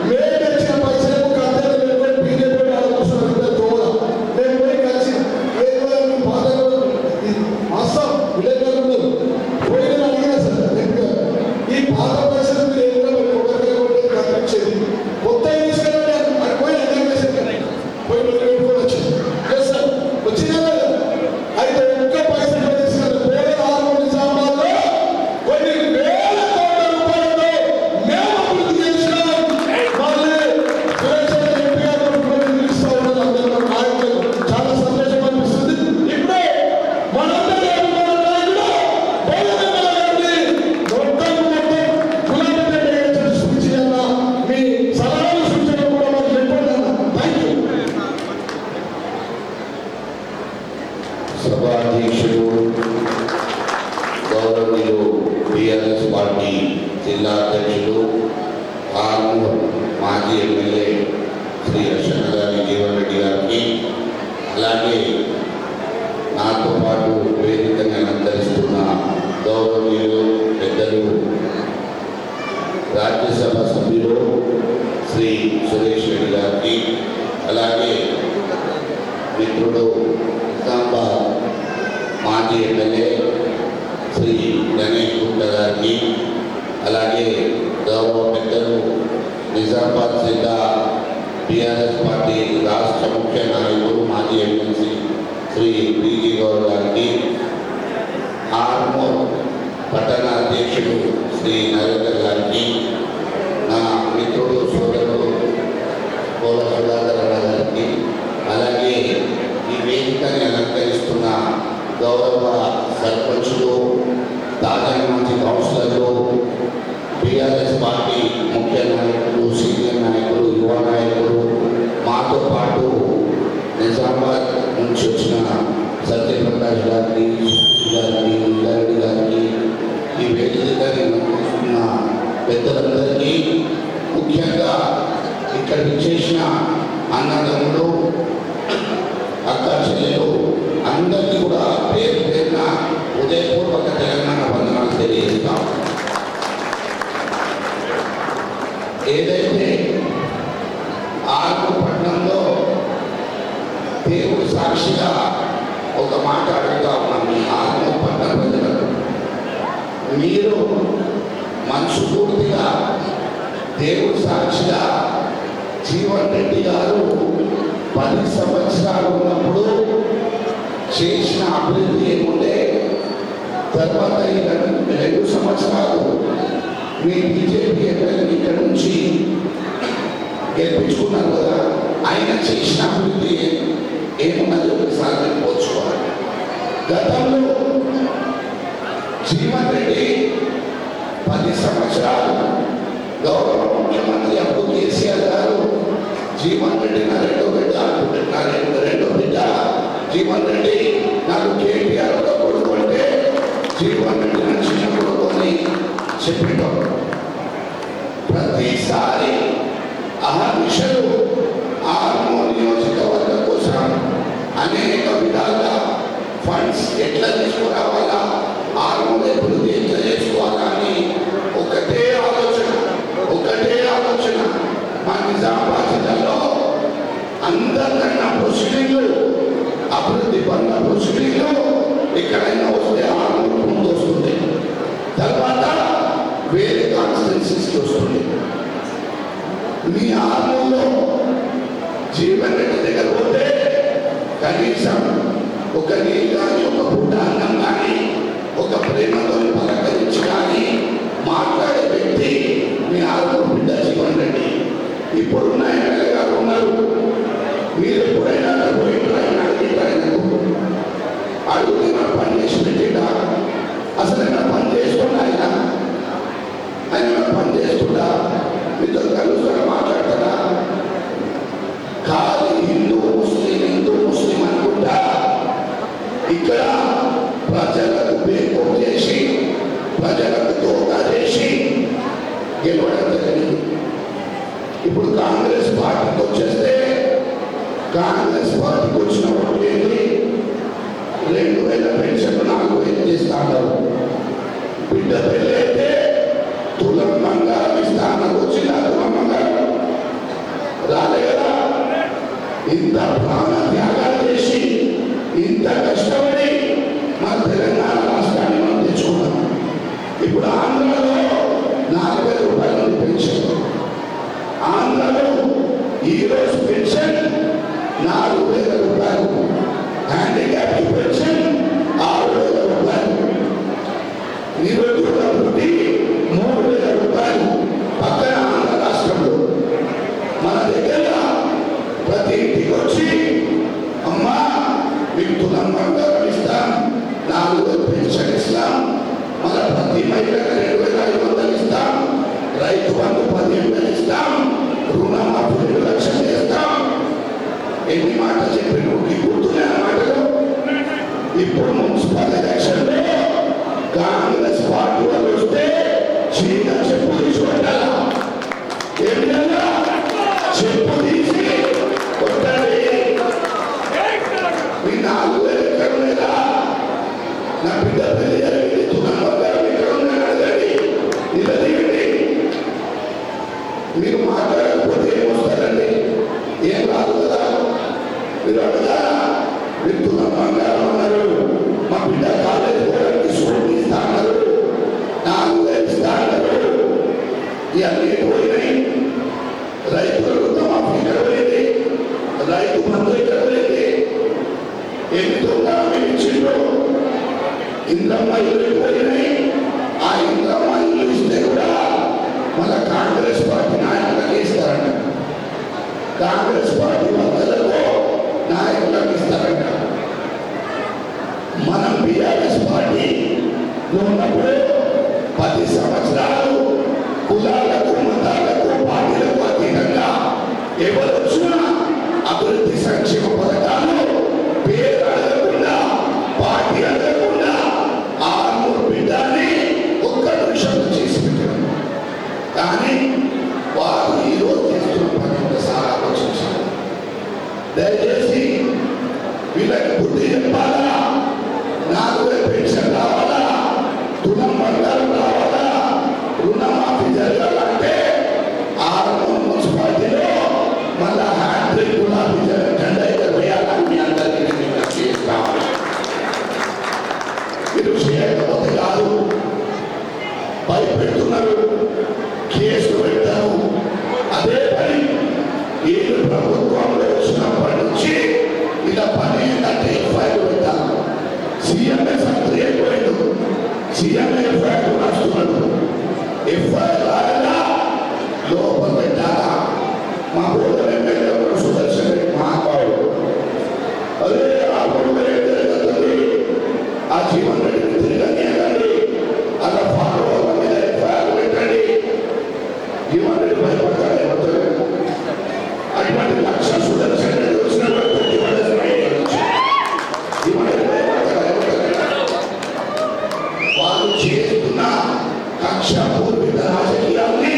మేము తెచ్చిన పైసలకు ఖాతాలు పెట్టుకొని బీజేపీ వాళ్ళ కోసం తోడ మేము పోయి కలిసి పాత అస్సాం విలేకరులు పోయిన అడిగినా సార్ ఈ పాత పైసలు మీరు ఏమైనా కొట్టేది కనిపించేది కొత్త తీసుకెళ్ళండి అది పోయి అర్థం చేసేది పోయి పెట్టుకొని వచ్చింది సార్ వచ్చిందా లేదా? అయితే ఒక్క పైసలు తీసుకెళ్ళి వేరే 6 నిజామాబాద్లో కొన్ని వేల కోట్ల రూపాయలతో మేము అభివృద్ధి చేసినాం. మళ్ళీ సురేష్ ఎంపీ గారు నిలుస్తా ఉన్నారు. అందరూ మన నాయకులు చాలా సంతోషం అనిపిస్తుంది. ఇప్పుడే మనందరి అభిమాన నాయకుడు మొత్తం గులాబీ సూచి అన్న మీ సలహాలు సూచనలు కూడా మాకు చెప్పండి అన్న. Thank you. సభాధ్యక్షుడు గౌరవనీయులు టీఆర్ఎస్ పార్టీ జిల్లా అధ్యక్షులు ఆర్మూర్ మాజీ ఎమ్మెల్యే శ్రీ అశోక్ గారి జీవన్ రెడ్డి గారికి, అలాగే నాతో పాటు వేదికను అలంకరిస్తున్న గౌరవనీయులు పెద్దలు రాజ్యసభ సభ్యులు శ్రీ సురేష్ రెడ్డి గారికి, అలాగే మిత్రుడు నిజామాబాద్ మాజీ ఎమ్మెల్యే శ్రీ గణేష్ గుప్తా గారికి, అలాగే గౌరవ పెద్దలు నిజామాబాద్ జిల్లా టీఆర్ఎస్ పార్టీ రాష్ట్ర ముఖ్య నాయకులు మాజీ ఎమ్మెల్సీ శ్రీ బీజీ గౌడ్ గారికి, ఆర్మూర్ పట్టణ అధ్యక్షుడు శ్రీ నరేందర్ గారికి, నా మిత్రుడు సోదరుడు కోల సుధాకర్ గారికి, అలాగే ఈ వేదికని అలంకరిస్తున్న గౌరవ సర్పంచులు, తాజా మాజీ కౌన్సిలర్లు, టీఆర్ఎస్ పార్టీ ముఖ్య నాయకులు, సీనియర్ నాయకులు, యువ నాయకులు, మాతో పాటు నిజామాబాద్ నుంచి వచ్చిన సత్యప్రకాష్ గారికి, గారికి గారికి, ఈ వేదికని అలంకరిస్తున్న పెద్దలందరికీ, ముఖ్యంగా ఇక్కడ విచ్చేసిన అన్నదమ్ములు, అక్క చెల్లెలు అందరికీ కూడా పేరు పేరున హృదయపూర్వక తెలంగాణ వందనాలు తెలియజేస్తాం. ఏదైతే ఆర్మూర్ పట్టణంలో దేవుడు సాక్షిగా ఒక మాట అడుగుతా ఉన్నాం మీ ఆత్మ పట్ల ప్రజలకు. మీరు మనస్ఫూర్తిగా దేవుడు సాక్షిగా జీవన్ రెడ్డి గారు 10 సంవత్సరాలు ఉన్నప్పుడు చేసిన అభివృద్ధి ఏముండే, తర్వాత ఈ 2 సంవత్సరాలు మీ బీజేపీ ఎమ్మెల్యే ఇక్కడ నుంచి గెలిపించుకున్నారు కదా, ఆయన చేసిన అభివృద్ధి ఏమున్నది ఒకసారి పోల్చుకోవాలి. గతంలో జీవన్ రెడ్డి 10 సంవత్సరాలు గౌరవ ముఖ్యమంత్రి అప్పుడు కేసీఆర్ గారు జీవన్ రెడ్డి నా రెండో బిడ్డ జీవన్ రెడ్డి నాకు కేటీఆర్ కొడుకు అంటే జీవన్ రెడ్డి నా చిన్న కొడుకు అని చెప్పేటం. ప్రతిసారి అహర్నిశలు ఆర్మూర్ నియోజకవర్గం కోసం అనేక విధాలుగా ఫండ్స్ ఎట్లా తీసుకురావాలా, ఆర్మూర్ అభివృద్ధి ఎట్లా చేసుకోవాలా అని ఒకటే ఆలోచన. మా నిజామాబాద్ జిల్లాలో అందరికన్నా ప్రొసీడింగ్లు అభివృద్ధి పనుల ప్రొసీడింగ్లు ఎక్కడైనా వస్తే ఆర్మూర్ ముందు వస్తుంది, తర్వాత వేరే కాన్స్టిట్యున్సీస్కి వస్తుంది. మీ ఆర్మూర్లో జీవన్ రెడ్డి దగ్గర పోతే కనీసం ఒక నీళ్ళు కానీ, ఒక పూట అన్నం కానీ, ఒక ప్రేమతో పలకరించి కానీ మాట్లాడే వ్యక్తి మీ ఆర్మూర్ బిడ్డ జీవన్ రెడ్డి. ఇప్పుడున్న ఎమ్మెల్యే గారు ఉన్నారు, మీరు ఎప్పుడైనా పోయింటారు, ఆయన అడిగితే మన పని చేసి పెట్టిండా, అసలు ఆయన పని చేసుకోండి, ఆయన పని చేసుకుంటా మీతో కలుస్తారా, మాట్లాడతారా? ఖాళీ హిందూ ముస్లిం అనుకుంటా ఇక్కడ ప్రజలకు బేకో చేసి, ప్రజలకు దోకా చేసి గెలవడం జరిగింది. ఇప్పుడు కాంగ్రెస్ పార్టీకి వచ్చేస్తే, కాంగ్రెస్ పార్టీకి వచ్చిన ఓటు ఏంటి? 2000 పెన్షన్ 4000 చేస్తాను. బిడ్డ పెళ్ళి అయితే తులం బంగారం ఇస్తాను, వచ్చిన తులం బంగారం రాలే కదా. ఇంత ప్రాణ త్యాగాలు చేసి, ఇంత కష్టపడి మన తెలంగాణ రాష్ట్రాన్ని మనం తెచ్చుకున్నాం. ఇప్పుడు ఆంధ్రలో 4000 రూపాయల పెన్షన్, ఆంధ్రలో ఈరోజు పెన్షన్ 4000 రూపాయలు, హ్యాండిక్యాప్ పెన్షన్ 6000 రూపాయలు, నిరుద్యోగ వృత్తి 3000 రూపాయలు. పక్కన ఆంధ్ర రాష్ట్రంలో మన దగ్గర ప్రతి ఇంటికి వచ్చి అమ్మా మీకు తులం బంగారం ఇస్తాం, 4000 పెన్షన్ ఇస్తాం, మన ప్రతి మహిళకు 2500 ఇస్తాం, రైతు బంధు 10,000 ఇస్తాం, రుణమాఫీ 2 లక్షలు చేస్తాం. ఎన్ని మాటలు చెప్పి నువ్వు గుర్తున్నాయి ఆ మాటలు. ఇప్పుడు మున్సిపల్ ఎలక్షన్లో కాంగ్రెస్ పార్టీ వాళ్ళు వస్తే చీన చెప్పు తీసి కొట్టాలా, ఏమిటన్నా చెప్పు తీసి కొట్టాలి. మీ 4000 ఎక్కడ ఉన్నారా? నా బిడ్డ పెళ్లి జరిగింది, తులం బంగారం ఎక్కడ ఉన్నాయని అడగండి, నిలదీయండి. మీరు మాట్లాడకపోతే ఏమొస్తారండి? ఏం రాదు కదా. మీరు అడగారా? మీరు తులం బంగారం అన్నారు, మా బిడ్డ కాలేజ్ పోవడానికి స్కూల్ ఇస్తా అన్నారు, 4000 ఇస్తా అన్నారు. ఇవన్నీ పోయినాయి. రైతుల రుణమాఫీ ఎక్కడ పోయింది? రైతు బంధు ఎక్కడ పోయింది? ఎన్ని దొంగ ఇచ్చిండ్రు? ఇంద్రమ్మ ఇల్లు పోయినాయి. ఆ ఇంద్రమ్మ ఇల్లు ఇస్తే కూడా మన కాంగ్రెస్ పార్టీ నాయకులకు ఇస్తారంట, కాంగ్రెస్ పార్టీ వర్గాలకు నాయకులకు ఇస్తారంట. మనం బీఆర్ఎస్ పార్టీ ఉన్నప్పుడు 10 సంవత్సరాలు కులాలకు, మతాలకు, పార్టీలకు అతీతంగా ఎవరు వచ్చినా అభివృద్ధి సంక్షేమ పథకాలు పేరు అడగకుండా, పార్టీ అడగకుండా ఆర్మూర్ బిడ్డని ఒక్క నిమిషంలో చేసి పెట్టారు. కానీ వారు ఈరోజు చేస్తున్న పని ఒకసారి ఆలోచించారు. దయచేసి చేస్తున్నారు, కేసులు పెట్టారు. అదే పని వీళ్ళు ప్రభుత్వంలో వచ్చినప్పటి నుంచి ఇలా పని ఏంటంటే ఎఫ్ఐఆర్ పెట్టారు. సీఎంఏ సంగతి అయిపోయాడు, సీఎంఏ ఎఫ్ఐఆర్ రాస్తున్నాడు. ఎఫ్ఐఆర్ రాయలా లోపల పెట్టాలా. మా ఊళ్ళో ఎమ్మెల్యే సుదర్శన్ రెడ్డి మహానుభావుడు, అదే ఆ ఊళ్ళో ఏం జరుగుతుంది, ఆ జీవన్ రెడ్డిని తిరగనియండి, అలా ఫాలో వాళ్ళ మీద ఎఫ్ఐఆర్ పెట్టండి. జీవన్ రెడ్డి భయపడతాడు, ఏమవుతాడు. అటువంటి లక్ష సుదర్శన్ రెడ్డి వచ్చినటువంటి జీవన్ రెడ్డి వాళ్ళు చేస్తున్న కక్షపూర్విత రాజకీయాల్ని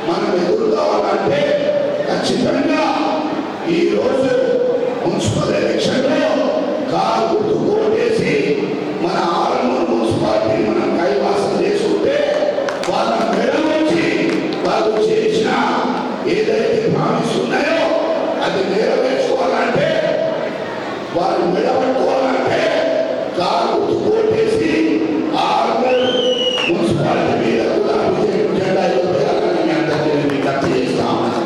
మనం ఎదురు కావాలంటే ఖచ్చితంగా ఈ రోజు మున్సిపల్ ఎలక్షన్ లో కారు గుర్తు ఓటేసి మన ఆరంభం మున్సిపాలిటీ మనం కైవాసం చేసుకుంటే వాళ్ళ మెడ నుంచి వాళ్ళు చేసిన ఏదైతే ప్రామిస్ ఉన్నాయో అది నెరవేర్చుకోవాలంటే వాళ్ళు మెడబట్టుకోవాలంటే కారు గుర్తు ఓటేసి ఆరంభం మున్సిపాలిటీ మీద కూడా జెండా ఎగరవేయాలని మీ అందరికీ నేను విజ్ఞప్తి చేస్తా ఉన్నాను.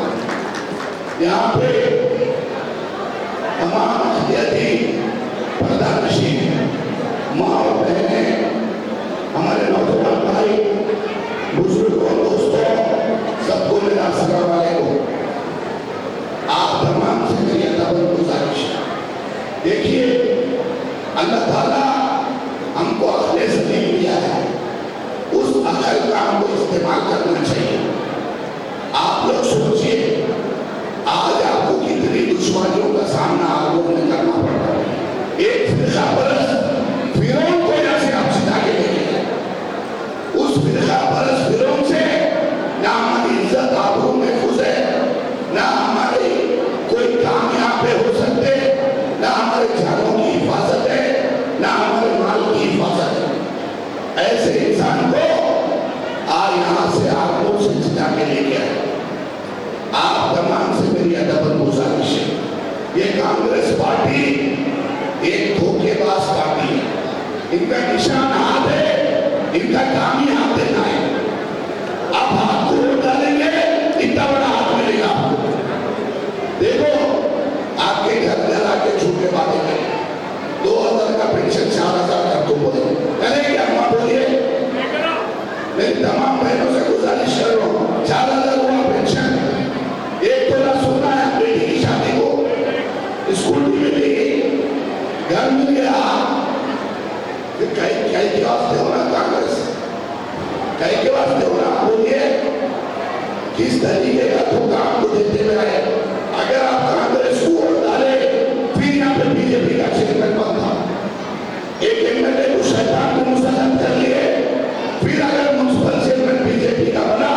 यहाँ पे तमाम अतिथि प्रधानशी माँ और बहनें, हमारे नौजवान भाई, बुजुर्गों, दोस्तों, सबको मेरा अस्सलाम वालेकुम। आप तमाम से मेरी अदब गुजारिश, देखिए अल्लाह ताला हमको अक्ल सलीम दिया है, उस अक्ल का हमको इस्तेमाल करना चाहिए। आप लोग सोचिए आज आपको कितनी दुश्मनियों का सामना आप लोगों ने करना पड़ता है। एक फिरका परस फिरौन को यहाँ से आप सिधा के लेके गए, उस फिरका परस फिरौन से ना हमारी इज्जत आबरू में घुसे, ना हमारे कोई काम यहाँ पे हो सकते, ना हमारे जानों की हिफाजत है, ना हमारे माल की हिफाजत है। ऐसे इंसान को आज यहाँ से आप लोग से सिधा के लेके आए। आप तमाम से मेरी अदब गुजारिश है, ये कांग्रेस पार्टी एक धोखेबाज पार्टी है, इनका निशान हाथ है, इनका काम ही हाथ देना है। आप हाथ को डालेंगे इतना बड़ा हाथ मिलेगा आपको। देखो आपके घर घर आके झूठे बातें करें, 2000 का पेंशन 4000 कर दो बोले, करें क्या अम्मा बोलिए। मैं तमाम बहनों से गुजारिश कर रहा हूँ, 4000 हुआ पेंशन, एक तोला सोना है बेटी की शादी को, स्कूटी मिलेगी, घर मिल गया, कई के वास्ते होना कांग्रेस, कई के वास्ते होना। बोलिए किस तरीके का धोखा आपको देते हुए आए। अगर आप कांग्रेस को वोट डाले फिर यहाँ पे बीजेपी का चेयरमैन बनता, एक एमएलए को शैतान को मुसल्लत कर लिए, फिर अगर म्युनिसिपल चेयरमैन बीजेपी का बना,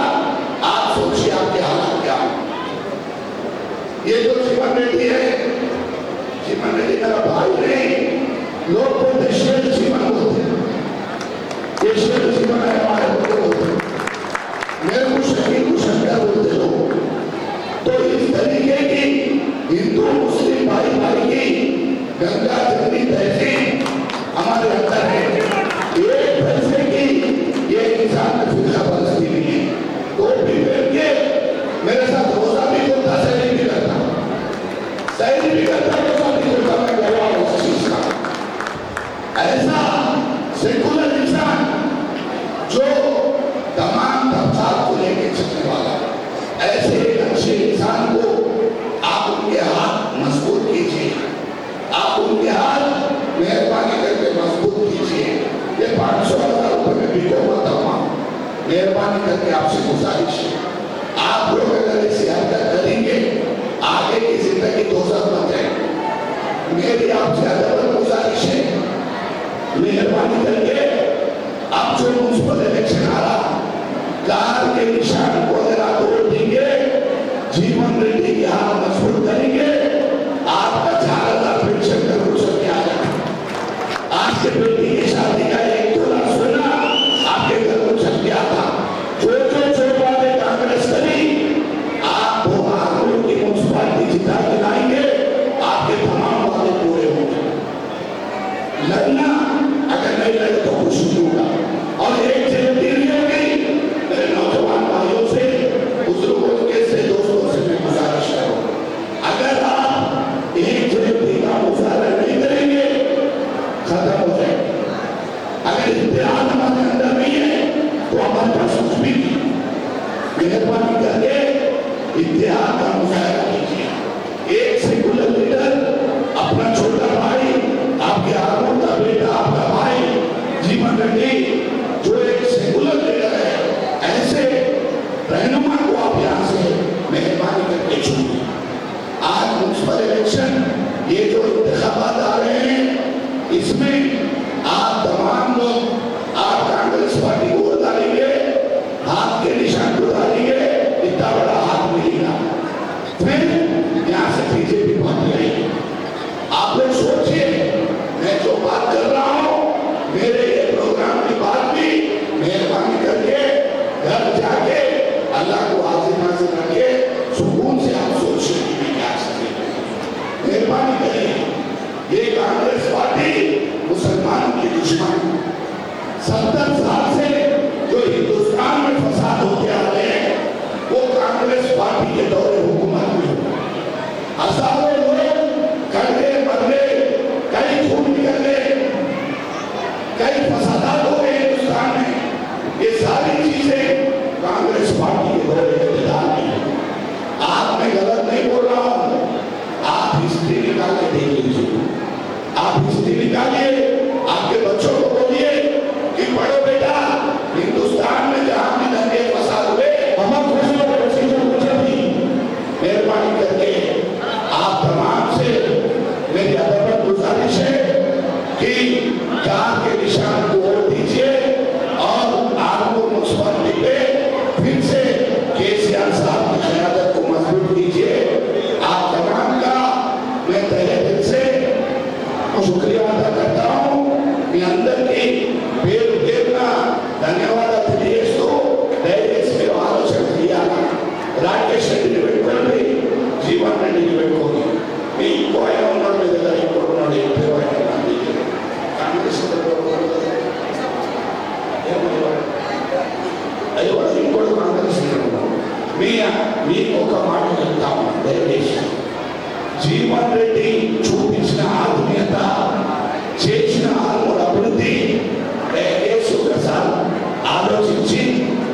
आप सोचिए आपके हालात क्या। ये जो जीवन रेड्डी है, जीवन रेड्डी मेरा भाई नहीं, लोग बोलते शेर जीवन बोलते, ये शेर जीवन है हमारे बोलते, मेरे को शहीद को शंकर बोलते लोग। तो इस तरीके की हिंदू मुस्लिम भाई भाई की गंगा जमनी तहजीब हमारे अंदर है। एक पैसे की ये इंसान ने फिरका परस्ती नहीं है, तो भी करके मेरे साथ रोजा भी करता, सैरी भी करता, सैरी भी करता, रोजा भी करता, मैं गवाह हूं उस चीज का। ऐसा सेकुलर इंसान जो तमाम तबकात को लेके चलने वाला, ऐसे एक अच्छे इंसान को आप उनके हाथ मजबूत कीजिए, आप उनके हाथ मेहरबानी करके मजबूत कीजिए। ये 500,000 रुपए में बिको मत अम्मा, मेहरबानी करके आपसे गुजारिश है, आप लोग अगर ऐसी हरकत करेंगे आगे की जिंदगी दोज़ख बन जाएगी। मेरी आपसे अदब गुजारिश है, मेहरबानी करके अब जो म्युनिसिपल इलेक्शन आ रहा, कार के निशान को अगर आप वोट देंगे, जीवन रेड्डी की हाथ मजबूत करेंगे, आपका 4000 पेंशन करोड़ से क्या आ जाए। आपके बेटी की शादी का 1 तोला सोना आपके घर को छप गया था। जो बातें कांग्रेस करी, आप वो आंकड़ों की म्युनिसिपालिटी जिता के लाएंगे, आपके तमाम वादे पूरे होंगे। लड़ना अगर नहीं लड़े तो कुछ नहीं होगा। और एक जगह होगी मुसलमानों के दुश्मन 70 साल से जो हिंदुस्तान में फसाद होते आ रहे हैं वो कांग्रेस पार्टी के दौरे हुकूमत में हजारों लोग कड़े बदले कई खून निकल गए कई फसादात हो गए हिंदुस्तान में ये सारी चीजें कांग्रेस पार्टी के दौरे के निदान में आप मैं गलत नहीं बोल रहा हूं आप हिस्ट्री निकाल के देख लीजिए आप हिस्ट्री निकालिए आपके बच्चों को बोलिए कि पढ़ो बेटा हिंदुस्तान में जहां भी दंगे फसाद हुए हम मेहरबानी करके आप तमाम से मेरी अदब गुजारिश है कि कार के निशान को वोट दीजिए और आगपुर म्युनिसिपलिटी पे फिर से केसीआर साहब की क़यादत को मजबूत कीजिए आप तमाम का मैं तहे दिल से शुक्रिया अदा करता हूँ మీ అందరికీ పేరు పేరున ధన్యవాదాలు తెలియజేస్తూ దయచేసి మీరు ఆలోచన చేయాలి రాకేష్ రెడ్డిని పెట్టుకోండి జీవన్ రెడ్డిని పెట్టుకోండి మీ ఇంకో ఆయన ఉన్నాడు మీ దగ్గర ఇంకోటి ఉన్నాడు ఎంపీ ఆయన కాంగ్రెస్ అయ్యో ఇంకోటి కాంగ్రెస్ మీకు ఒక మాట చెప్తాము దయచేసి జీవన్ రెడ్డి చూపించిన ఆత్మీయత చేసిన ఆత్మల అభివృద్ధి దయచేసి ఒకసారి ఆలోచించి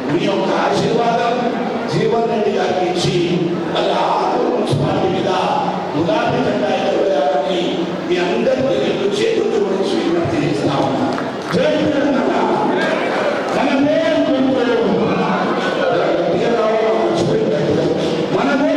మీ యొక్క ఆశీర్వాదం జీవన్ రెడ్డి గారికి ఇచ్చి అది ఆత్మూరు మున్సిపాలిటీ మీద గులాబీ జెండా ఎగరవేయాలని మీ అందరికీ రెండు చేతులు జోడించి విజ్ఞప్తి చేస్తా ఉన్నా జై తెలంగాణ మనమే గట్టిగా రావడం మర్చిపోయింది మనమే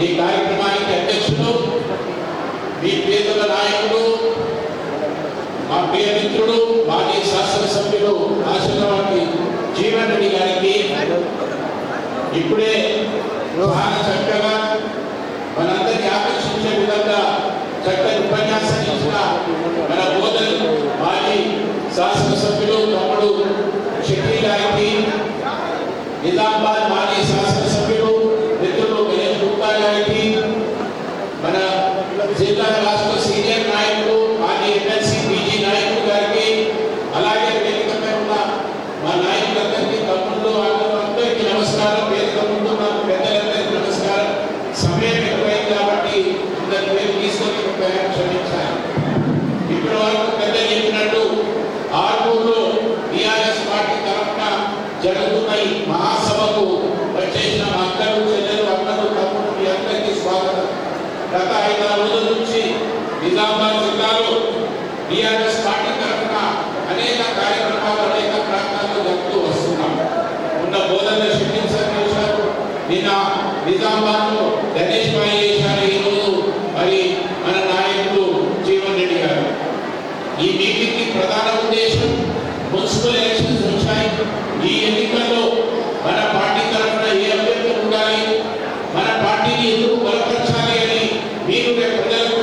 ఈ కార్యక్రమానికి అధ్యక్షులు మీ పేదల నాయకుడు మా ప్రియ మిత్రుడు మాజీ శాసనసభ్యులు ఆశీర్వాది జీవన్ రెడ్డి గారికి ఇప్పుడే చాలా చక్కగా మనందరినీ ఆకర్షించే విధంగా చక్కని ఉపన్యాసం ఇచ్చిన మన బోధన మాజీ శాసనసభ్యులు తమ్ముడు షకీల్ గారికి నిజామాబాద్ మాజీ శాసనసభ్యులు మిత్రులు గణేష్ గుప్తా గారికి మన జిల్లా రాష్ట్ర సీనియర్ నాయకులు మాజీ ఎమ్మెల్సీ బీజీ నాయకులు గారికి అలాగే వేదికపై ఉన్న మా నాయకులందరికీ తమ్ముళ్ళు అందరికీ నమస్కారం. వేదిక ముందు మా పెద్దలందరికీ నమస్కారం. సమయం ఎక్కువైంది కాబట్టి అందరి పేరు తీసుకొని క్షమించాలి. ఇప్పటి వరకు పెద్దలు చెప్పినట్టు ఆర్మూరులో టీఆర్ఎస్ పార్టీ తరఫున జరుగుతున్న ఈ మహాసభకు వచ్చేసిన మా అక్కలు చెల్లెలు అన్నలు తమ్ముడు మీ అందరికీ స్వాగతం. గత 5-6 రోజుల నుంచి నిజామాబాద్ జిల్లాలో టీఆర్ఎస్ పార్టీ తరఫున అనేక కార్యక్రమాలు అనేక ప్రాంతాల్లో జరుపుతూ వస్తున్నాం. ఉన్న బోధన షకీల్ సార్ చేశారు, నిన్న నిజామాబాద్లో గణేష్ భాయ్ చేశారు, ఈరోజు మరి మన నాయకులు జీవన్ రెడ్డి గారు. ఈ మీటింగ్ కి ప్రధాన ఉద్దేశం మున్సిపల్ ఎలక్షన్స్ వచ్చాయి. ఈ ఎన్నికల్లో మన పార్టీ తరఫున ఏ అభ్యర్థులు ఉండాలి, మన పార్టీ పార్టీని ఎందుకు బలపరచాలి అని మీరు ప్రజలకు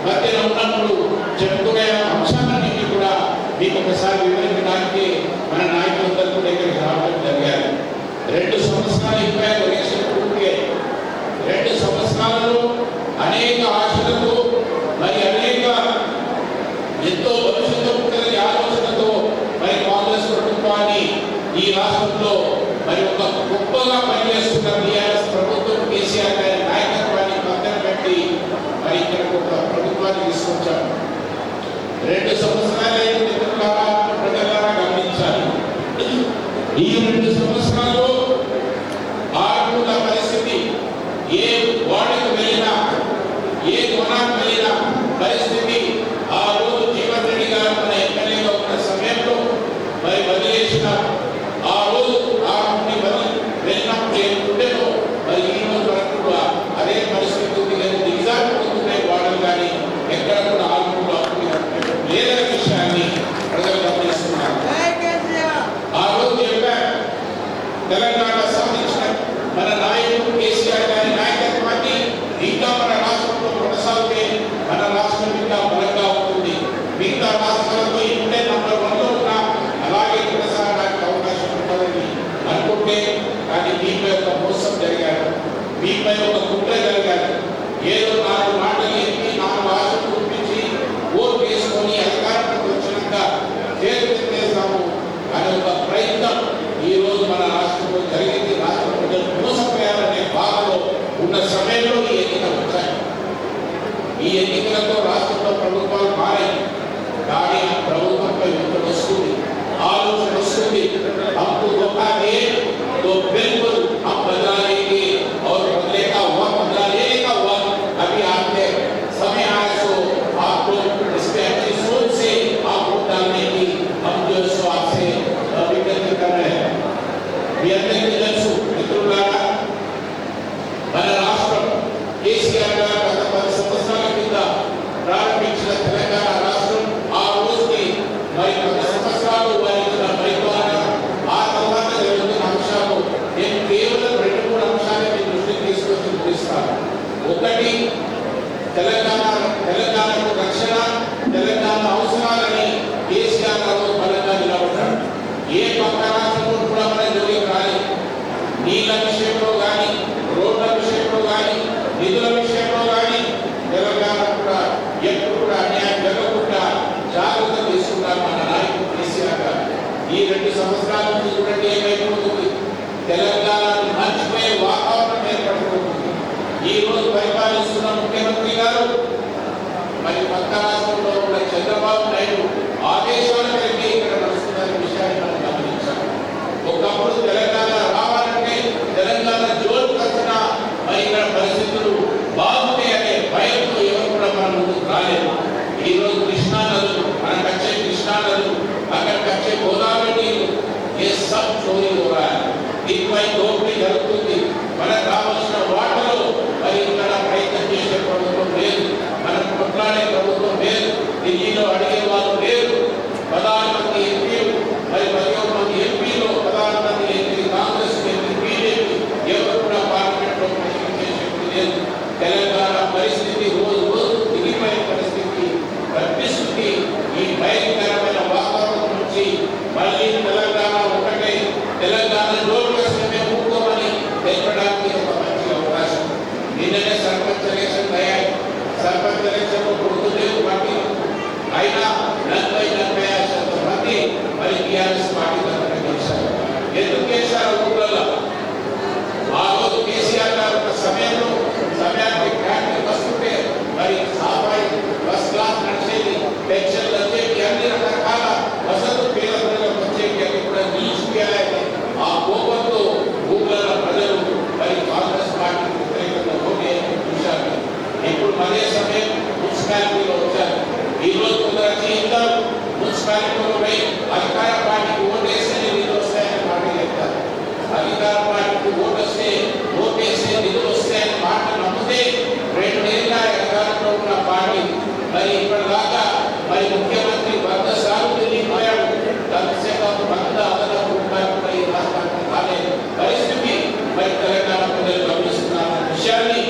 మధ్యన ఉన్నప్పుడు చెప్పుకునే అంశాలన్నింటినీ కూడా మీకు ఒకసారి వివరించడానికి మన నాయకులందరూ కూడా ఇక్కడికి రావడం జరిగారు. 2 సంవత్సరాలు ఇంకా ఎలక్షన్ పూర్తి 2 సంవత్సరాలలో అనేక ఆశలతో మరి అనేక ఎంతో భవిష్యత్తు ఉంటుందని ఆలోచనతో మరి కాంగ్రెస్ ప్రభుత్వాన్ని ఈ రాష్ట్రంలో మరి ఒక గొప్పగా పనిచేస్తున్న టీఆర్ఎస్ ప్రభుత్వం కేసీఆర్ గారి నాయకత్వాన్ని పక్కన పెట్టి మరి ఇక్కడ ఒక ప్రభుత్వాన్ని తీసుకొచ్చారు. 2 సంవత్సరాలైన ప్రజలారా గమనించాలి. ఈ 2 సంవత్సరాల్లో ఆర్థిక పరిస్థితి ఏ వార్డుకు వెళ్ళినా ఏ కొనాకు వెళ్ళినా పరిస్థితి ఆ రోజు జీవన్ రెడ్డి గారు మన ఎమ్మెల్యేగా ఉన్న సమయంలో మరి వదిలేసిన ఆ రోజు ఆ నుండి వెళ్ళినప్పుడు ఏముండేనో మరి ఈ రోజు వరకు కూడా అదే పరిస్థితి ఉంది. కానీ దిగజారిపోతున్నాయి వాడలు కానీ ఎక్కడ కూడా ఆలోచనలు లేదనే విషయాన్ని ప్రజలు గమనిస్తున్నారు. ఆ రోజు చెప్పారు తెలంగాణ సాధించిన మన నాయకుడు కేసీఆర్ గారి నాయకత్వాన్ని ఇంకా మన రాష్ట్రంలో కొనసాగితే మన రాష్ట్రం ఇంకా బలంగా ఉంటుంది. మిగతా రాష్ట్రాలతో ఇప్పుడే నంబర్ 1లో ఉన్నా అలాగే కొనసాగడానికి అవకాశం ఉంటుందని అనుకుంటే కానీ మీపై ఒక మోసం జరిగారు, మీపై ఒక కుట్ర జరిగారు. ఏదో 4 మాటలు చెప్పి 4 ఆశలు చూపించి ఓటు వేసుకొని అధికారంలోకి వచ్చినాక చేస్తాము అనే ఒక ప్రయత్నం ఈ రోజు మన రాష్ట్రంలో జరిగింది. రాష్ట్ర ప్రజలు మోసపోయారనే బాధలో ఉన్న సమయంలో ఈ ఎన్నికలు వచ్చాయి. ఈ ఎన్నికలతో రాష్ట్రంలో ప్రభుత్వాలు మారాయి. కానీ ఆ ప్రభుత్వంపై ఒత్తిడి వస్తుంది, ఆలోచన వస్తుంది. అప్పు గొప్పదే तो बिल्कुल हम बदला लेंगे और बदले का हुआ बदला लेने का हुआ अभी आपने समय आया तो आपको इसके अच्छी सोच से आप वोट डालने की हम जो सो आपसे विज्ञप्ति कर रहे हैं. తెలుసు మిత్రులారా, మన రాష్ట్రం కేసీఆర్ గారు గత 10 సంవత్సరాల కింద ప్రారంభించిన తెలంగాణ రాష్ట్రం ఆ రోజుకి మరి 10 సంవత్సరాలు వారిస్తున్న పరిపాలన ఆ తర్వాత జరుగుతున్న అంశాలు నేను కేవలం 2-3 అంశాలే మీ దృష్టికి తీసుకొచ్చి చూపిస్తాను. ఒకటి, తెలంగాణకు రక్షణ, తెలంగాణ అవసరాలని కేసీఆర్ గారు బలంగా నిలబడ్డారు. ఏ పక్క రాష్ట్రంలో కూడా మన జోలికి రాలేదు. నీళ్ళ విషయంలో కానీ, రోడ్ల విషయంలో కానీ, నిధుల విషయంలో కానీ తెలంగాణ కూడా ఎప్పుడు కూడా అన్యాయం జరగకుండా జాగ్రత్త తీసుకున్నారు మన నాయకుడు కేసీఆర్ గారు. ఈ 2 సంవత్సరాల నుంచి చూడండి ఏమైపోతుంది. తెలంగాణను మర్చిపోయే వాతావరణం ఏర్పడుతుంది. ఈ రోజు పరిపాలిస్తున్న ముఖ్యమంత్రి గారు మరి పక్క రాష్ట్రంలో ఉన్న చంద్రబాబు నాయుడు ఆదేశాల మేరకు ఇక్కడ నడుస్తున్న విషయాన్ని మనం గమనించాలి. ఒకప్పుడు తెలంగాణ రావాలంటే తెలంగాణ జోరు కట్టిన మరి ఇక్కడ పరిస్థితులు బాగుంటాయి అనే భయంతో ఎవరు కూడా మన ముందుకు రాలేదు. ఈ రోజు కృష్ణా నదులు, మనకు వచ్చే కృష్ణా నదులు, అక్కడికి వచ్చే గోదావరి నీరు ఏ సబ్ చోరీ దీనిపై దోపిడీ జరుగుతుంది. మనకు రావాల్సిన వాటలో మరి ఇక్కడ ప్రయత్నం చేసే ప్రభుత్వం లేదు, మనకు కొట్లాడే ప్రభుత్వం లేదు, ఢిల్లీలో అడిగే వాళ్ళు లేరు. 16 మంది ఎంపీలు మరి 11 మంది ఎంపీలు, 16 మంది ఎంపీ కాంగ్రెస్ ఎంపీ బీజేపీ ఎవరు కూడా పార్లమెంట్లో ప్రశ్నించేది లేదు. తెలంగాణ పరిస్థితి రోజు రోజు దిగిపోయే పరిస్థితి కనిపిస్తుంది. ఈ భయంకరమైన వాతావరణం నుంచి మళ్ళీ తెలంగాణ ఒకటే, తెలంగాణ లోకసభ ఊరుకోమని తెలపడానికి ఒక మంచి అవకాశం. నిన్ననే సర్పంచ్ ఎలక్షన్ అయ్యాయి. సర్పంచ్ ఎలక్షన్లో గుర్తులేవు పార్టీ అయినా 40-45% మంది మరి టీఆర్ఎస్ పార్టీ తరఫున గెలిచారు. ఎందుకు గెలిచారు? ఊళ్ళలో ఆ రోజు కేసీఆర్ గారు ఒక సమయానికి ఫ్యాక్టరీ వస్తుంటే మరి సాఫాయి ఫస్ట్ క్లాస్ నడిచేది, పెన్షన్లు వచ్చేవి, అన్ని రకరకాల వసతులు పేద ప్రజలకు వచ్చేవి అవి కూడా నిలిచిపోయాయి. ఆ కోపంతో ఊళ్ళలో ప్రజలు మరి కాంగ్రెస్ పార్టీ వ్యతిరేకంగా ఓటే చూశారు. ఇప్పుడు అదే సమయం మున్సిపాలిటీలో వచ్చారు. ఈ రోజు కొందరు ఇద్దరు మున్సిపాలిటీలో పోయి అధికార పార్టీకి ఓటేస్తే నిధులు వస్తాయని పార్టీ చెప్తారు. అధికార పార్టీకి ఓటేస్తే నిధులు వస్తాయని మాట నమ్మితే 2 ఏళ్ళ అధికారంలో ఉన్న పార్టీ మరి ఇప్పటిదాకా మరి ముఖ్యమంత్రి 100 సార్లు తిరిగిపోయాడు. చంద్రశేఖర్ 100 అదనపు రూపాయలు కూడా ఈ రాష్ట్రానికి రాలేదు. పరిస్థితి మరి తెలంగాణ ప్రజలు గమనిస్తున్న విషయాన్ని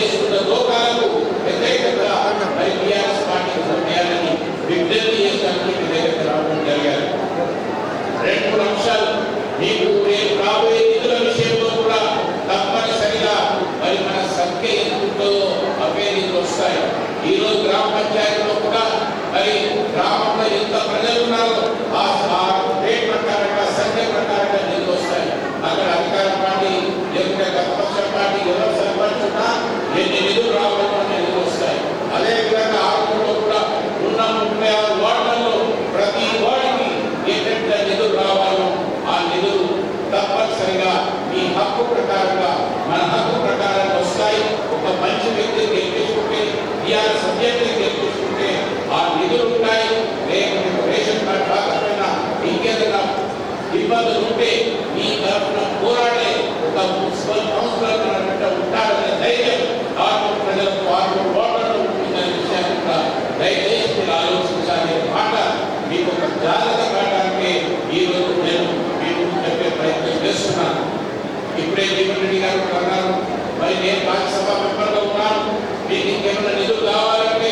చేస్తున్న లోకాలకు వ్యతిరేకంగా మరి టీఆర్ఎస్ పార్టీకి చేయాలని విజ్ఞప్తి చేస్తానికి మీ దగ్గరికి రావడం జరిగారు. 2 అంశాలు మీకు రేపు రాబోయే నిధుల విషయంలో కూడా తప్పనిసరిగా మరి మన సంఖ్య ఎంతో అవే నిధులు వస్తాయి. ఈ రోజు గ్రామ పంచాయతీలో కూడా మరి గ్రామంలో ఎంత ప్రజలు ఉన్నారో ఆ రేట్ ప్రకారంగా సంఖ్య ప్రకారంగా నిధులు వస్తాయి. అక్కడ అధికార పార్టీ లేకుంటే ప్రతిపక్ష పార్టీ ఎవరు సర్పంచున్నా ఎన్ని నిధులు రావాలో నిధులు వస్తాయి. అదేవిధంగా ఆరోగ్యంలో కూడా ఉన్న 36 వార్డులలో ప్రతి వార్డుకి ఎన్నెంత నిధులు రావాలో ఆ నిధులు తప్పనిసరిగా మీ హక్కు ప్రకారంగా మన హక్కు ప్రకారంగా వస్తాయి. ఒక మంచి వ్యక్తిని గెలిపించుకుంటే టీఆర్ఎస్ అభ్యర్థిని గెలిపించుకుంటే ఆ నిధులు ఉంటాయి. లేకపోతే రేషన్ కార్డు రాకపోయినా ఇంకేదైనా ఇబ్బందులు ఉంటే మీ తరఫున పోరాడే ఒక మున్సిపల్ కౌన్సిలర్ ఉంటారనే ధైర్యం ఆర్మూర్ ప్రజలకు ఆర్మూర్ ఓటర్లు ఉంటుందనే విషయాన్ని కూడా దయచేసి మీరు ఆలోచించాలి మాట మీకు ఒక జాగ్రత్త కావడానికి ఈ రోజు నేను మీకు చెప్పే ప్రయత్నం చేస్తున్నాను. ఇప్పుడే జీవన్ రెడ్డి గారు అన్నారు, మరి నేను రాజ్యసభ మెంబర్గా ఉన్నాను, మీకు ఇంకేమైనా నిధులు కావాలంటే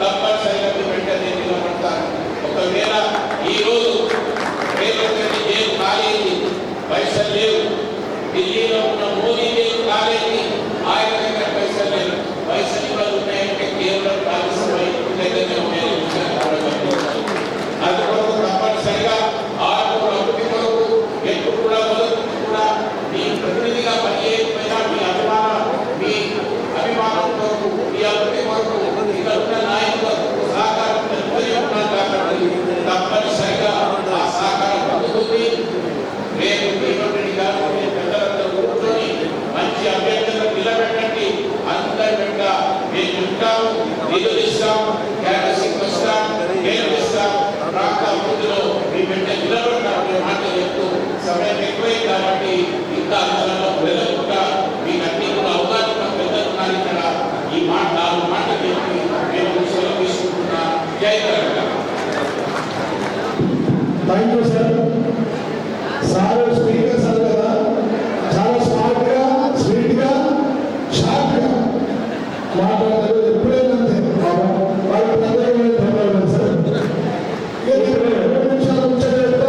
తప్పనిసరిగా వెంటనే నిలబడతాను. ఒకవేళ ఈ రోజు రేవంత్ రెడ్డి జైలు కాలేజీ పైసలు లేవు, ఢిల్లీలో ఉన్న మోదీ జైలు కాలేజీ ఆయన దగ్గర పైసలు లేవు, పైసలు ఇవ్వాలి ఉన్నాయంటే కేవలం రాజ్యసభ దగ్గరనే ఉన్నాయి. అందుకొరకు తప్పనిసరిగా ఆర్మూర్ అభివృద్ధి కొరకు ఎప్పుడు కూడా మొదటి కూడా మీ ప్రతినిధిగా పనిచేయకపోయినా మీ అభిమానం కొరకు మీ అభివృద్ధి కొరకు ఇక్కడ ఉన్న నాయకులకు సహకారం తెలుపుతూనే ఉన్నాను కాబట్టి తప్పనిసరిగా ఆ సహకారం అందుతుంది. రేపు జీవన్ రెడ్డి గారు పెద్దలందరూ కూర్చొని మంచి అభ్యర్థులను నిలబెట్టండి. అందరి వెంట మేము ఉంటాము, నిధులు ఇస్తాం, క్యాన్వసింగ్ వస్తాం, గెలిపిస్తాం, ప్రాంత అభివృద్ధిలో మీ వెంట నిలబడతామనే మాట చెప్తూ సమయం ఎక్కువైంది కాబట్టి ఇంకా అంశాల్లో వెళ్ళకుండా మీకు అన్ని కూడా అవగాహన పెద్దలున్నారు. ఇక్కడ ఈ మాట 4 మాటలు చెప్పి మేము సెలవు తీసుకుంటున్నాం. జై Telangana. Thank you sir. Sir speaker sir కదా, చాలా స్మార్ట్ గా స్వీట్ గా షార్ప్ గా మాట్లాడతారు. ఎప్పుడైనా అంతే వాళ్ళు ప్రత్యేకమైన ధన్యవాదాలు సార్. 2 నిమిషాలు ఉంచేట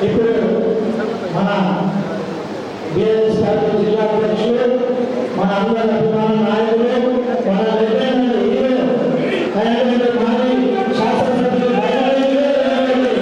ఇప్పుడు మన బీఆర్ఎస్ పార్టీ జిల్లా అధ్యక్షులు, మన అందరి అభిమాన నాయకులు, మన లెజెండ్ హీరో అయినటువంటి మాజీ శాసనసభ్యులు ఇంకా తెలియదు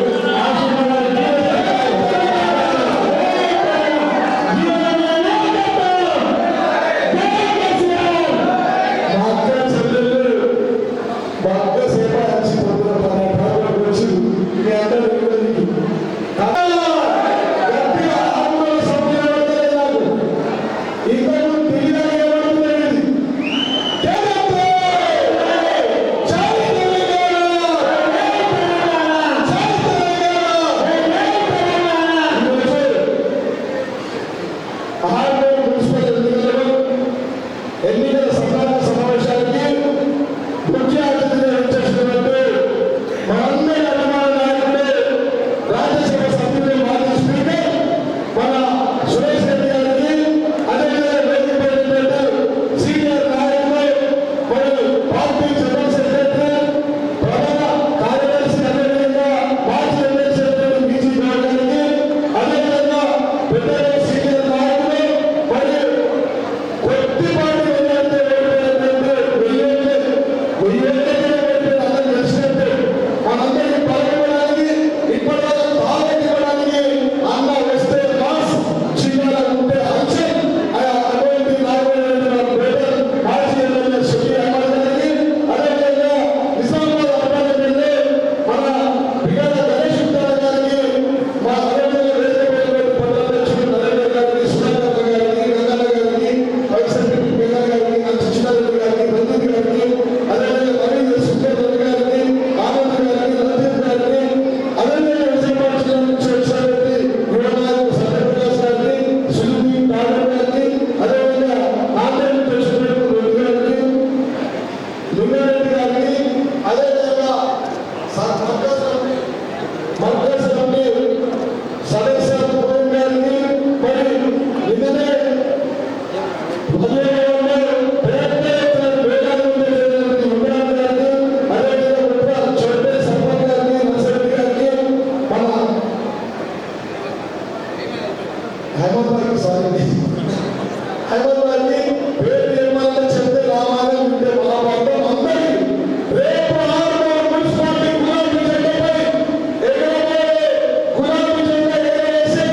అహ్మద్ సారీ అహ్మద్ పేరు నిర్మాణం చెప్తే రామాయణం ఉంటే మహాభారతం అందరికీ రేపు ఆర్మూర్ మున్సిపాలిటీ గులాబీ జెండాపై ఎగరబోయే గులాబీ జెండా ఎగరేసి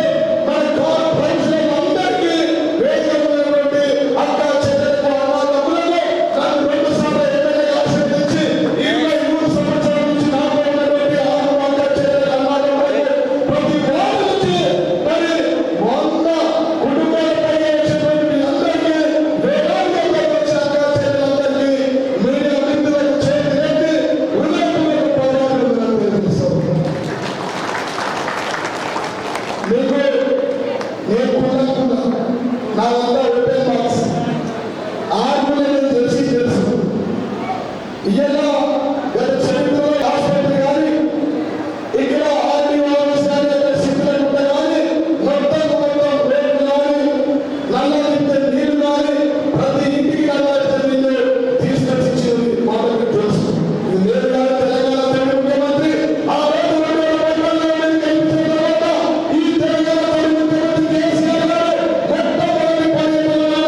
మన కార్ ప్రజలకు అందరికీ వేదికమైనటువంటి అక్క చెల్లెలకు అన్నదమ్ములకు నన్ను 2 సార్లు ఎమ్మెల్యే ఆశీర్వదించి 23 సంవత్సరాల నుంచి నాతో ఉన్నటువంటి ఆర్మూర్ అక్క చెల్లెలకు అన్నదమ్ములకు ప్రతి వారి నుంచి మరి 100 కుటుంబాలపై వచ్చేటువంటి అందరికీ వేలాదిగా వచ్చే అక్క చెల్లెలందరికీ మీడియా మిత్రులకు చేతులెత్తి హృదయపూర్వక పాదాభివందనాలు తెలియజేస్తాను. మీకు నేను కొనుక్కున్నా నాదంతా ఓపెన్ బాక్స్ ఆర్మూర్ తెలుసు ఇలా గత చరిత్రలో హాస్పిటల్ కానీ ఇక్కడ ఆర్మీ ఆఫీస్ కానీ సిద్ధులు కానీ మొత్తం రేట్లు కానీ నల్లనింటే నీళ్లు కానీ ప్రతి ఇంటికి నల్లనింటే నీళ్లు తీసుకొచ్చి ఇచ్చింది మాకు తెలుసు. ఇది నేను కానీ తెలంగాణ తెలుగు ముఖ్యమంత్రి ఆ రోజు 2015 గెలిపించిన తర్వాత ఈ తెలంగాణ తెలుగు ముఖ్యమంత్రి కేసీఆర్ గారు మొట్టమొదటి పర్యటనలో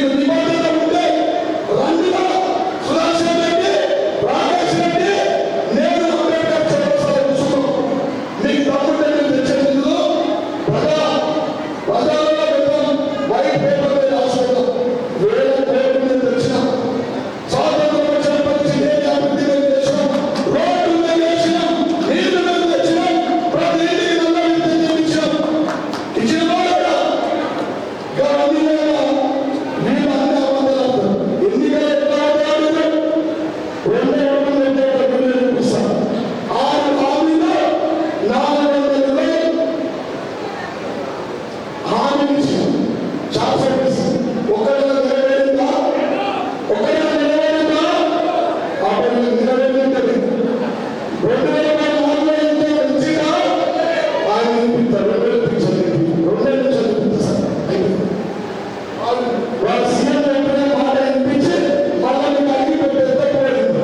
మీకు నిబంధన ఉంటే రండిగా సుదర్శన్ రెడ్డి, రాకేష్ రెడ్డి, నేను అంబేద్కర్ చౌరస్తాలో కూర్చున్నాం. మీకు తమ్ముంటే నేను తెచ్చేది ప్రజలలో పెడతాం, వైట్ పేపర్ మీద రాసుకుంటాం. వేల కోట్లు మీద తెచ్చిన స్వాతంత్రం వచ్చినప్పటి నుంచి దేశ అభివృద్ధి మీద తెచ్చినాం, రోడ్డు మీద వేసినాం, నీళ్లు మీద తెచ్చినాం, ప్రతి ఇంటికి నల్ల విద్యుత్ తెప్పించాం. ఇచ్చిన వాళ్ళు అన్ని వేల నీళ్ళు అన్ని అబద్ధాలు. ఎన్నికలు ఎట్లా అవుతాడు? 2 చూపిస్తాం. 6 హామీలు 420 హామీలు ఇచ్చాం. చార్జెస్ ఒకటి నెరవేరిందా? ఒకటి నెరవేరిందా? అప్పుడు నెరవేరింది. 2004లో ఎంతో ఇచ్చినా ఆయన నింపిస్తారు. 2 నిమిషాలు నింపిస్తారు. వాళ్ళు సీఎం వెంటనే మాట వినిపించి మళ్ళీ మీకు అడిగి పెట్టేస్తే పోయింది.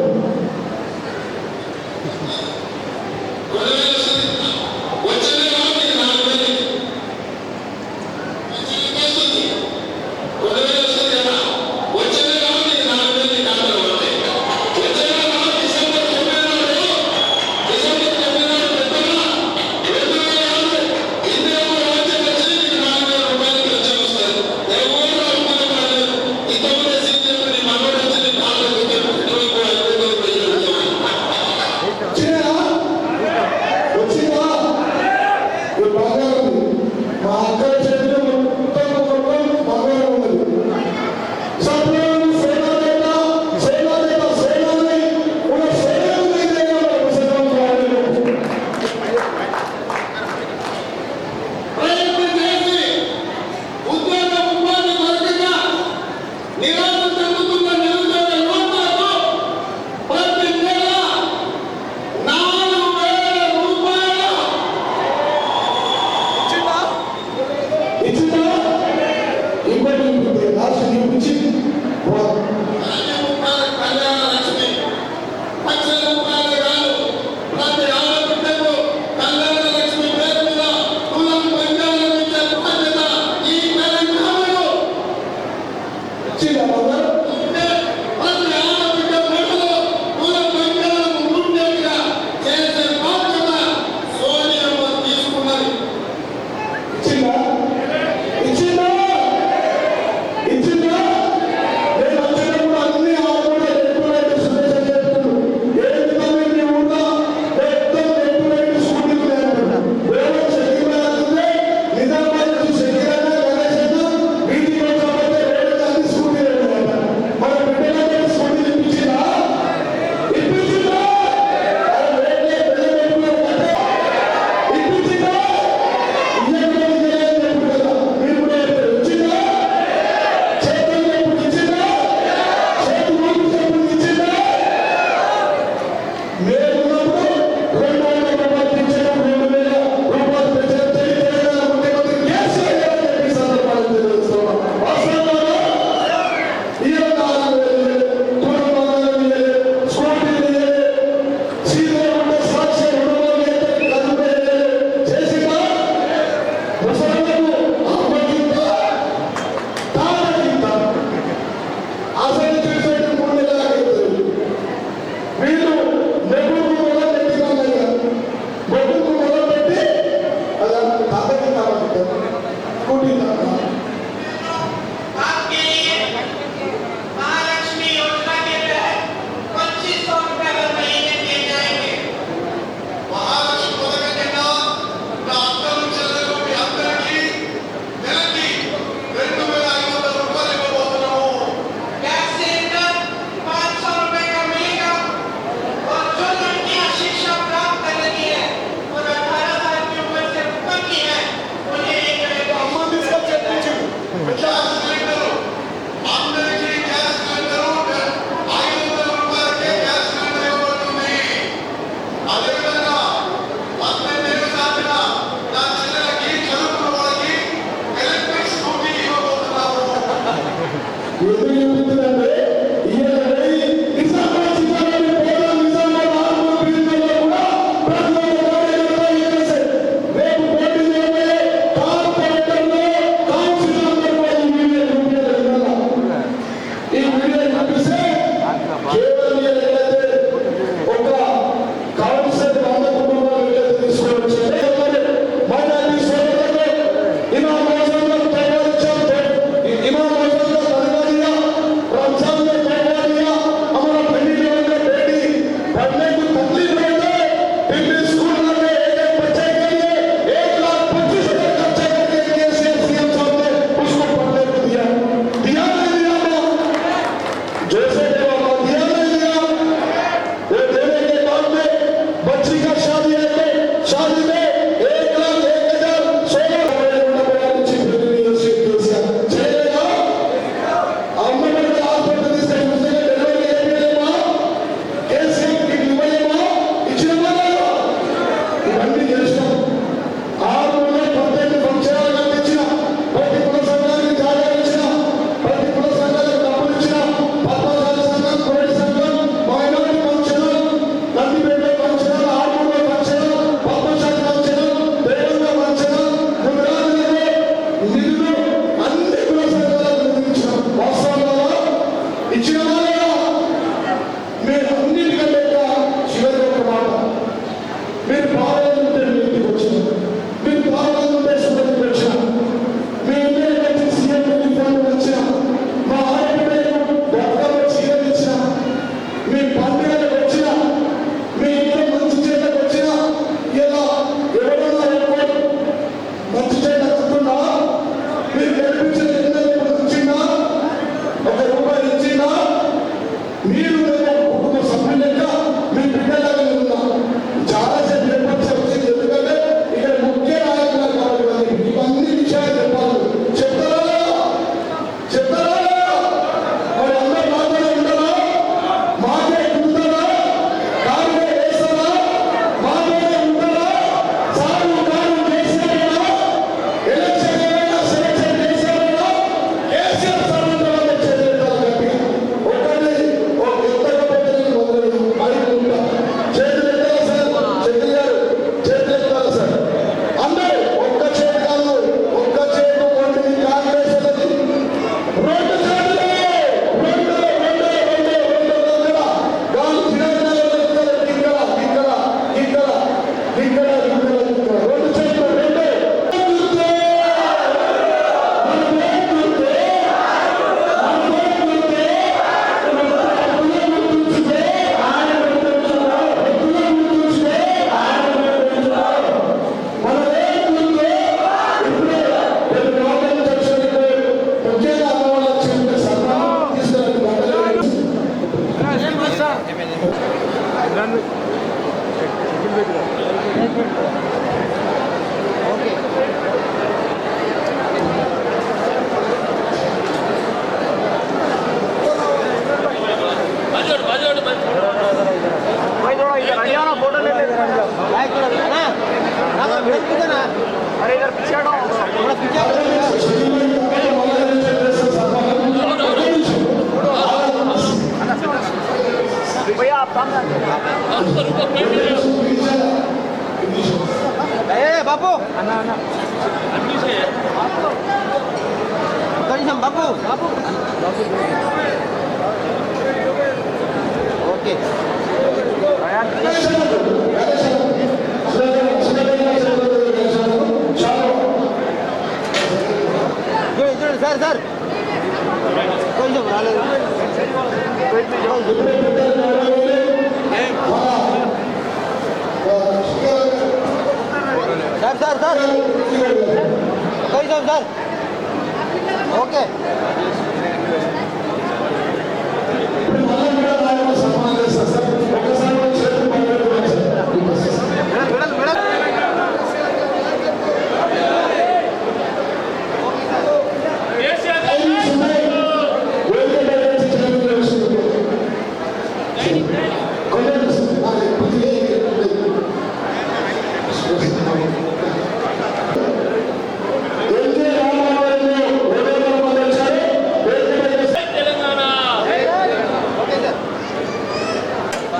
వచ్చిందా? ఇప్పుడు బంగారం ఉంది. మా అక్క చేతిలో మొత్తం బంగారం ఉన్నది. సభ్యులు సేనాదేత సేనాని ఉన్న సేనాని ప్రయత్నం చేసి ఉద్యోగ ఉపాధి కొరకక నిరాశ చెందుతున్న నిరుద్యోగ యువతకు ప్రతి నెల 4,000 రూపాయలు ఇచ్చిందా? ఇంకోటి రాష్ట్ర చూపించి కళ్యాణ లక్ష్మి 1,00,000 రూపాయలు కాదు, ప్రతి ఆడబిడ్డకు కళ్యాణ లక్ష్మి పేరు మీద కులం పంచాలను ఇచ్చే బాధ్యత ఈ తెలంగాణలో ఇచ్చిందా? बापू बापू ओके सर सर कोई जो बना ले सर सर सर कोई जो सर ओके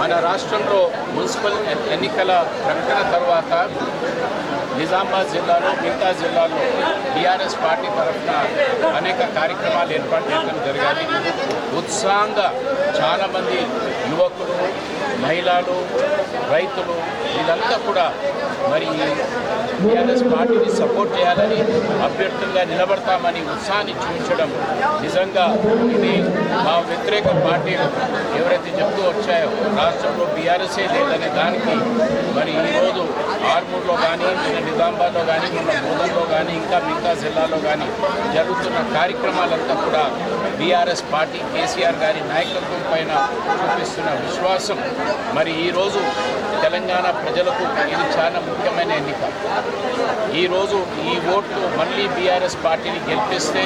మన రాష్ట్రంలో మున్సిపల్ ఎన్నికల ప్రకటన తర్వాత నిజామాబాద్ జిల్లాలో మిగతా జిల్లాల్లో టీఆర్ఎస్ పార్టీ తరఫున అనేక కార్యక్రమాలు ఏర్పాటు చేయడం జరిగాయి. ఉత్సాహంగా చాలామంది యువకులు, మహిళలు, రైతులు వీళ్ళంతా కూడా మరి టీఆర్ఎస్ పార్టీని సపోర్ట్ చేయాలని, అభ్యర్థులుగా నిలబడతామని ఉత్సాహాన్ని చూపించడం నిజంగా ఇది మా వ్యతిరేక పార్టీలు ఎవరైతే చెప్తూ వచ్చాయో రాష్ట్రంలో బీఆర్ఎస్ఏ లేదనే దానికి మరి ఈరోజు ఆర్మూర్లో కానీ, నిజామాబాద్లో కానీ, మొన్న బోధన్లో కానీ, ఇంకా మిగతా జిల్లాలో కానీ జరుగుతున్న కార్యక్రమాలంతా కూడా బీఆర్ఎస్ పార్టీ కేసీఆర్ గారి నాయకత్వం పైన చూపిస్తున్న విశ్వాసం. మరి ఈరోజు తెలంగాణ ప్రజలకు ఇది చాలా ముఖ్యమైన ఎన్నిక. ఈరోజు ఈ ఓట్లు మళ్ళీ బీఆర్ఎస్ పార్టీని గెలిపిస్తే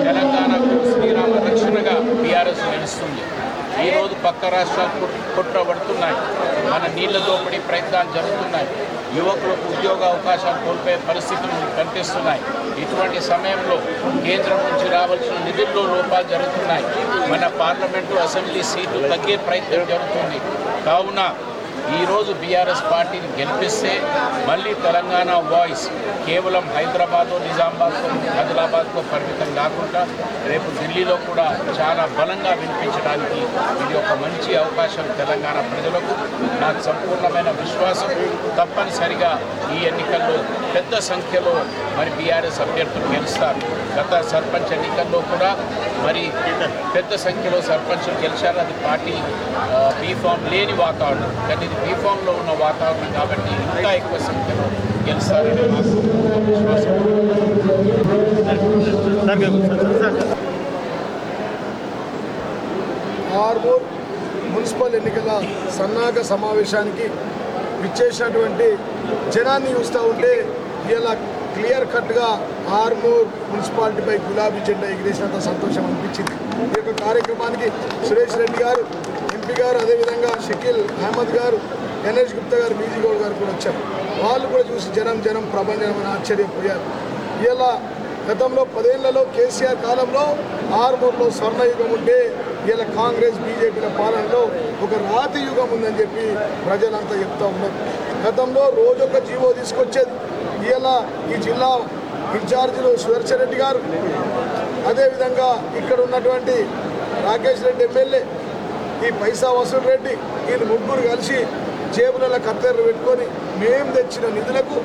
తెలంగాణకు శ్రీరామ రక్షణగా బీఆర్ఎస్ నిలుస్తుంది. ఈరోజు పక్క రాష్ట్రాలు కొట్టబడుతున్నాయి, మన నీళ్ల దోపిడీ ప్రయత్నాలు జరుగుతున్నాయి, యువకులకు ఉద్యోగ అవకాశాలు కోల్పోయే పరిస్థితులు కనిపిస్తున్నాయి. ఇటువంటి సమయంలో కేంద్రం నుంచి రావాల్సిన నిధుల్లో లోపాలు జరుగుతున్నాయి. మన పార్లమెంటు, అసెంబ్లీ సీట్లు తగ్గే ప్రయత్నం జరుగుతుంది. కావున ఈరోజు బీఆర్ఎస్ పార్టీని గెలిపిస్తే మళ్ళీ తెలంగాణ వాయిస్ కేవలం హైదరాబాదు, నిజామాబాద్కు, ఆదిలాబాద్కు పరిమితం కాకుండా రేపు ఢిల్లీలో కూడా చాలా బలంగా వినిపించడానికి ఇది ఒక మంచి అవకాశం తెలంగాణ ప్రజలకు. నాకు సంపూర్ణమైన విశ్వాసం తప్పనిసరిగా ఈ ఎన్నికల్లో పెద్ద సంఖ్యలో మరి బీఆర్ఎస్ అభ్యర్థులు గెలుస్తారు. గత సర్పంచ్ ఎన్నికల్లో కూడా మరి పెద్ద సంఖ్యలో సర్పంచులు గెలిచారు. అది పార్టీ బీఫామ్ లేని వాతావరణం, కానీ ఇది బీఫామ్లో ఉన్న వాతావరణం కాబట్టి ఇంకా ఎక్కువ సంఖ్యలో గెలుస్తారని నాకు విశ్వాసం. ఆర్మూర్ మున్సిపల్ ఎన్నికల సన్నాహక సమావేశానికి విచ్చేసినటువంటి జనాన్ని చూస్తూ ఉంటే ఇలా క్లియర్ కట్గా ఆర్మూర్ మున్సిపాలిటీపై గులాబీ జెండా ఎగిరేసినంత సంతోషం అనిపించింది. ఈ యొక్క కార్యక్రమానికి సురేష్ రెడ్డి గారు, ఎంపీ గారు, అదేవిధంగా షకీల్ అహ్మద్ గారు, గణేష్ గుప్తా గారు, బీజీ గౌడ్ గారు కూడా వచ్చారు. వాళ్ళు కూడా చూసి జనం ప్రభంజనం అని ఆశ్చర్యపోయారు. ఇలా గతంలో 10 ఏళ్లలో కేసీఆర్ కాలంలో ఆర్మూర్లో స్వర్ణయుగం ఉంటే ఇలా కాంగ్రెస్ బీజేపీల పాలనలో ఒక రాతి యుగం ఉందని చెప్పి ప్రజలంతా చెప్తూ ఉన్నారు. గతంలో రోజొక జీవో తీసుకొచ్చేది. ఇలా ఈ జిల్లా ఇన్ఛార్జీలు సుదర్శన్ రెడ్డి గారు, అదేవిధంగా ఇక్కడ ఉన్నటువంటి రాకేష్ రెడ్డి ఎమ్మెల్యే, ఈ పైసా వసూలు రెడ్డి, వీళ్ళు ముగ్గురు కలిసి జేబులలో కత్తెరలు పెట్టుకొని మేము తెచ్చిన నిధులకు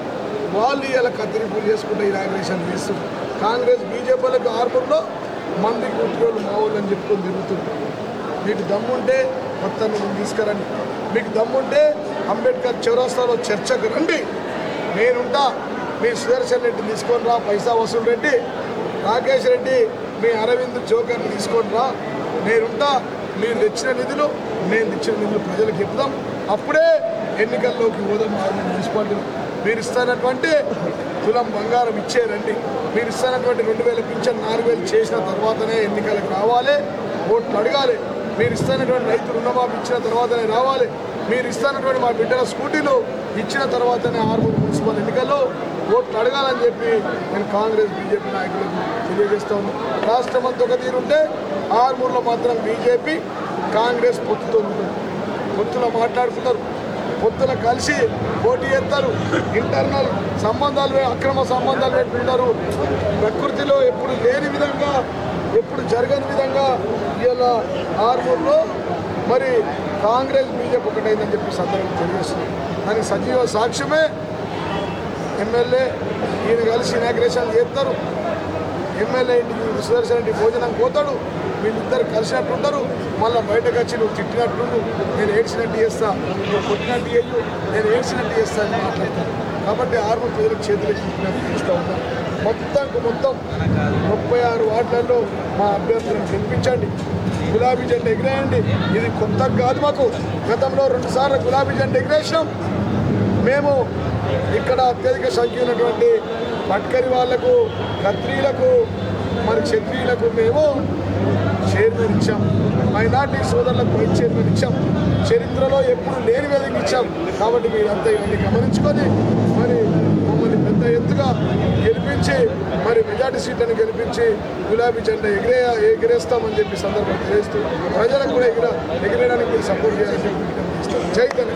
వాళ్ళు ఇలా కత్తిరింపులు చేసుకుంటే ఇనాగ్రేషన్ చేస్తుంది. కాంగ్రెస్ బీజేపీలకు ఆర్మూర్లో మందికి పుట్టుకోళ్ళు మా ఊళ్ళు అని చెప్పుకొని తిరుగుతుంది. మీకు దమ్ముంటే కొత్తను తీసుకురండి, మీకు దమ్ముంటే అంబేద్కర్ చౌరస్తాలో చర్చకు రండి, నేనుంటా. మీ సుదర్శన్ రెడ్డి తీసుకొని రా, పైసా వసూలు రెడ్డి, రాకేష్ రెడ్డి, మీ అరవింద్ జోకర్ని తీసుకొని రా, నేనుంటా. మీరు తెచ్చిన నిధులు, నేను తెచ్చిన నిధులు ప్రజలకు చెప్దాం. అప్పుడే ఎన్నికల్లోకి పోదాం. ఆర్మూర్ మున్సిపాలిటీలో మీరు ఇస్తున్నటువంటి తులం బంగారం ఇచ్చేరండి. మీరు ఇస్తున్నటువంటి 2000 పింఛన్ 4000 చేసిన తర్వాతనే ఎన్నికలకు రావాలి, ఓట్లు అడగాలి. మీరు ఇస్తున్నటువంటి రైతు రుణమాఫీ ఇచ్చిన తర్వాతనే రావాలి. మీరు ఇస్తున్నటువంటి మా బిడ్డల స్కూటీలు ఇచ్చిన తర్వాతనే ఆర్మూర్ మున్సిపల్ ఎన్నికల్లో ఓట్లు అడగాలని చెప్పి నేను కాంగ్రెస్ బీజేపీ నాయకులకు తెలియజేస్తాను. రాష్ట్రం అంతా ఒక తీరుంటే ఆర్మూర్లో మాత్రం బీజేపీ కాంగ్రెస్ పొత్తుతో ఉంటుంది. పొత్తులో మాట్లాడుకుంటారు, పొత్తులో కలిసి పోటీ చేస్తారు, ఇంటర్నల్ సంబంధాలు అక్రమ సంబంధాలు పెట్టుకుంటారు. ప్రకృతిలో ఎప్పుడు లేని విధంగా ఎప్పుడు జరగని విధంగా ఇలా ఆర్మూర్లో మరి కాంగ్రెస్ బీజేపీ ఒకటైందని చెప్పి సందర్భం తెలియజేస్తుంది. దానికి సజీవ సాక్ష్యమే ఎమ్మెల్యే ఈయన కలిసి ఇనాగ్రేషన్ చేస్తారు. ఎమ్మెల్యే ఇంటికి సుదర్శన్ రెడ్డి భోజనం పోతాడు, వీళ్ళిద్దరు కలిసినట్టుంటారు. మళ్ళీ బయటకు వచ్చి నువ్వు తిట్టినట్టుండు, నేను ఏడ్చినట్టు చేస్తా, నువ్వు కొట్టినట్టు చేయు, నేను ఏడ్చినట్టు చేస్తా అని మాట్లాడతాను. కాబట్టి ఆర్మూర్ ప్రజలకు చేతులకి ఇస్తూ ఉన్నాను. మొత్తం 36 వార్డులలో మా అభ్యర్థులను గెలిపించండి, గులాబీ జెండా ఎగిరేయండి. ఇది కొత్త కాదు మాకు, గతంలో 2 సార్లు గులాబీ జెండా ఎగిరేసినాం. మేము ఇక్కడ అత్యధిక సంఖ్య ఉన్నటువంటి పట్కరి వాళ్లకు, ఖత్రీలకు, మరి క్షత్రియులకు మేము చైర్మన్ ఇచ్చాం, మైనార్టీ సోదరులకు వైస్ చైర్మన్ ఇచ్చాం. చరిత్రలో ఎప్పుడు లేని విధంగా ఇచ్చాం. కాబట్టి మీరంతా ఇవన్నీ గమనించుకొని మరి మమ్మల్ని పెద్ద ఎత్తుగా గెలిపించి మరి మెజార్టీ సీట్లను గెలిపించి గులాబీ జెండా ఎగిరేస్తామని చెప్పి సందర్భం తెలియజేస్తూ ప్రజలకు కూడా ఎగిరేయడానికి మీరు సపోర్ట్ చేయాలని చెప్పి జై తెలంగాణ.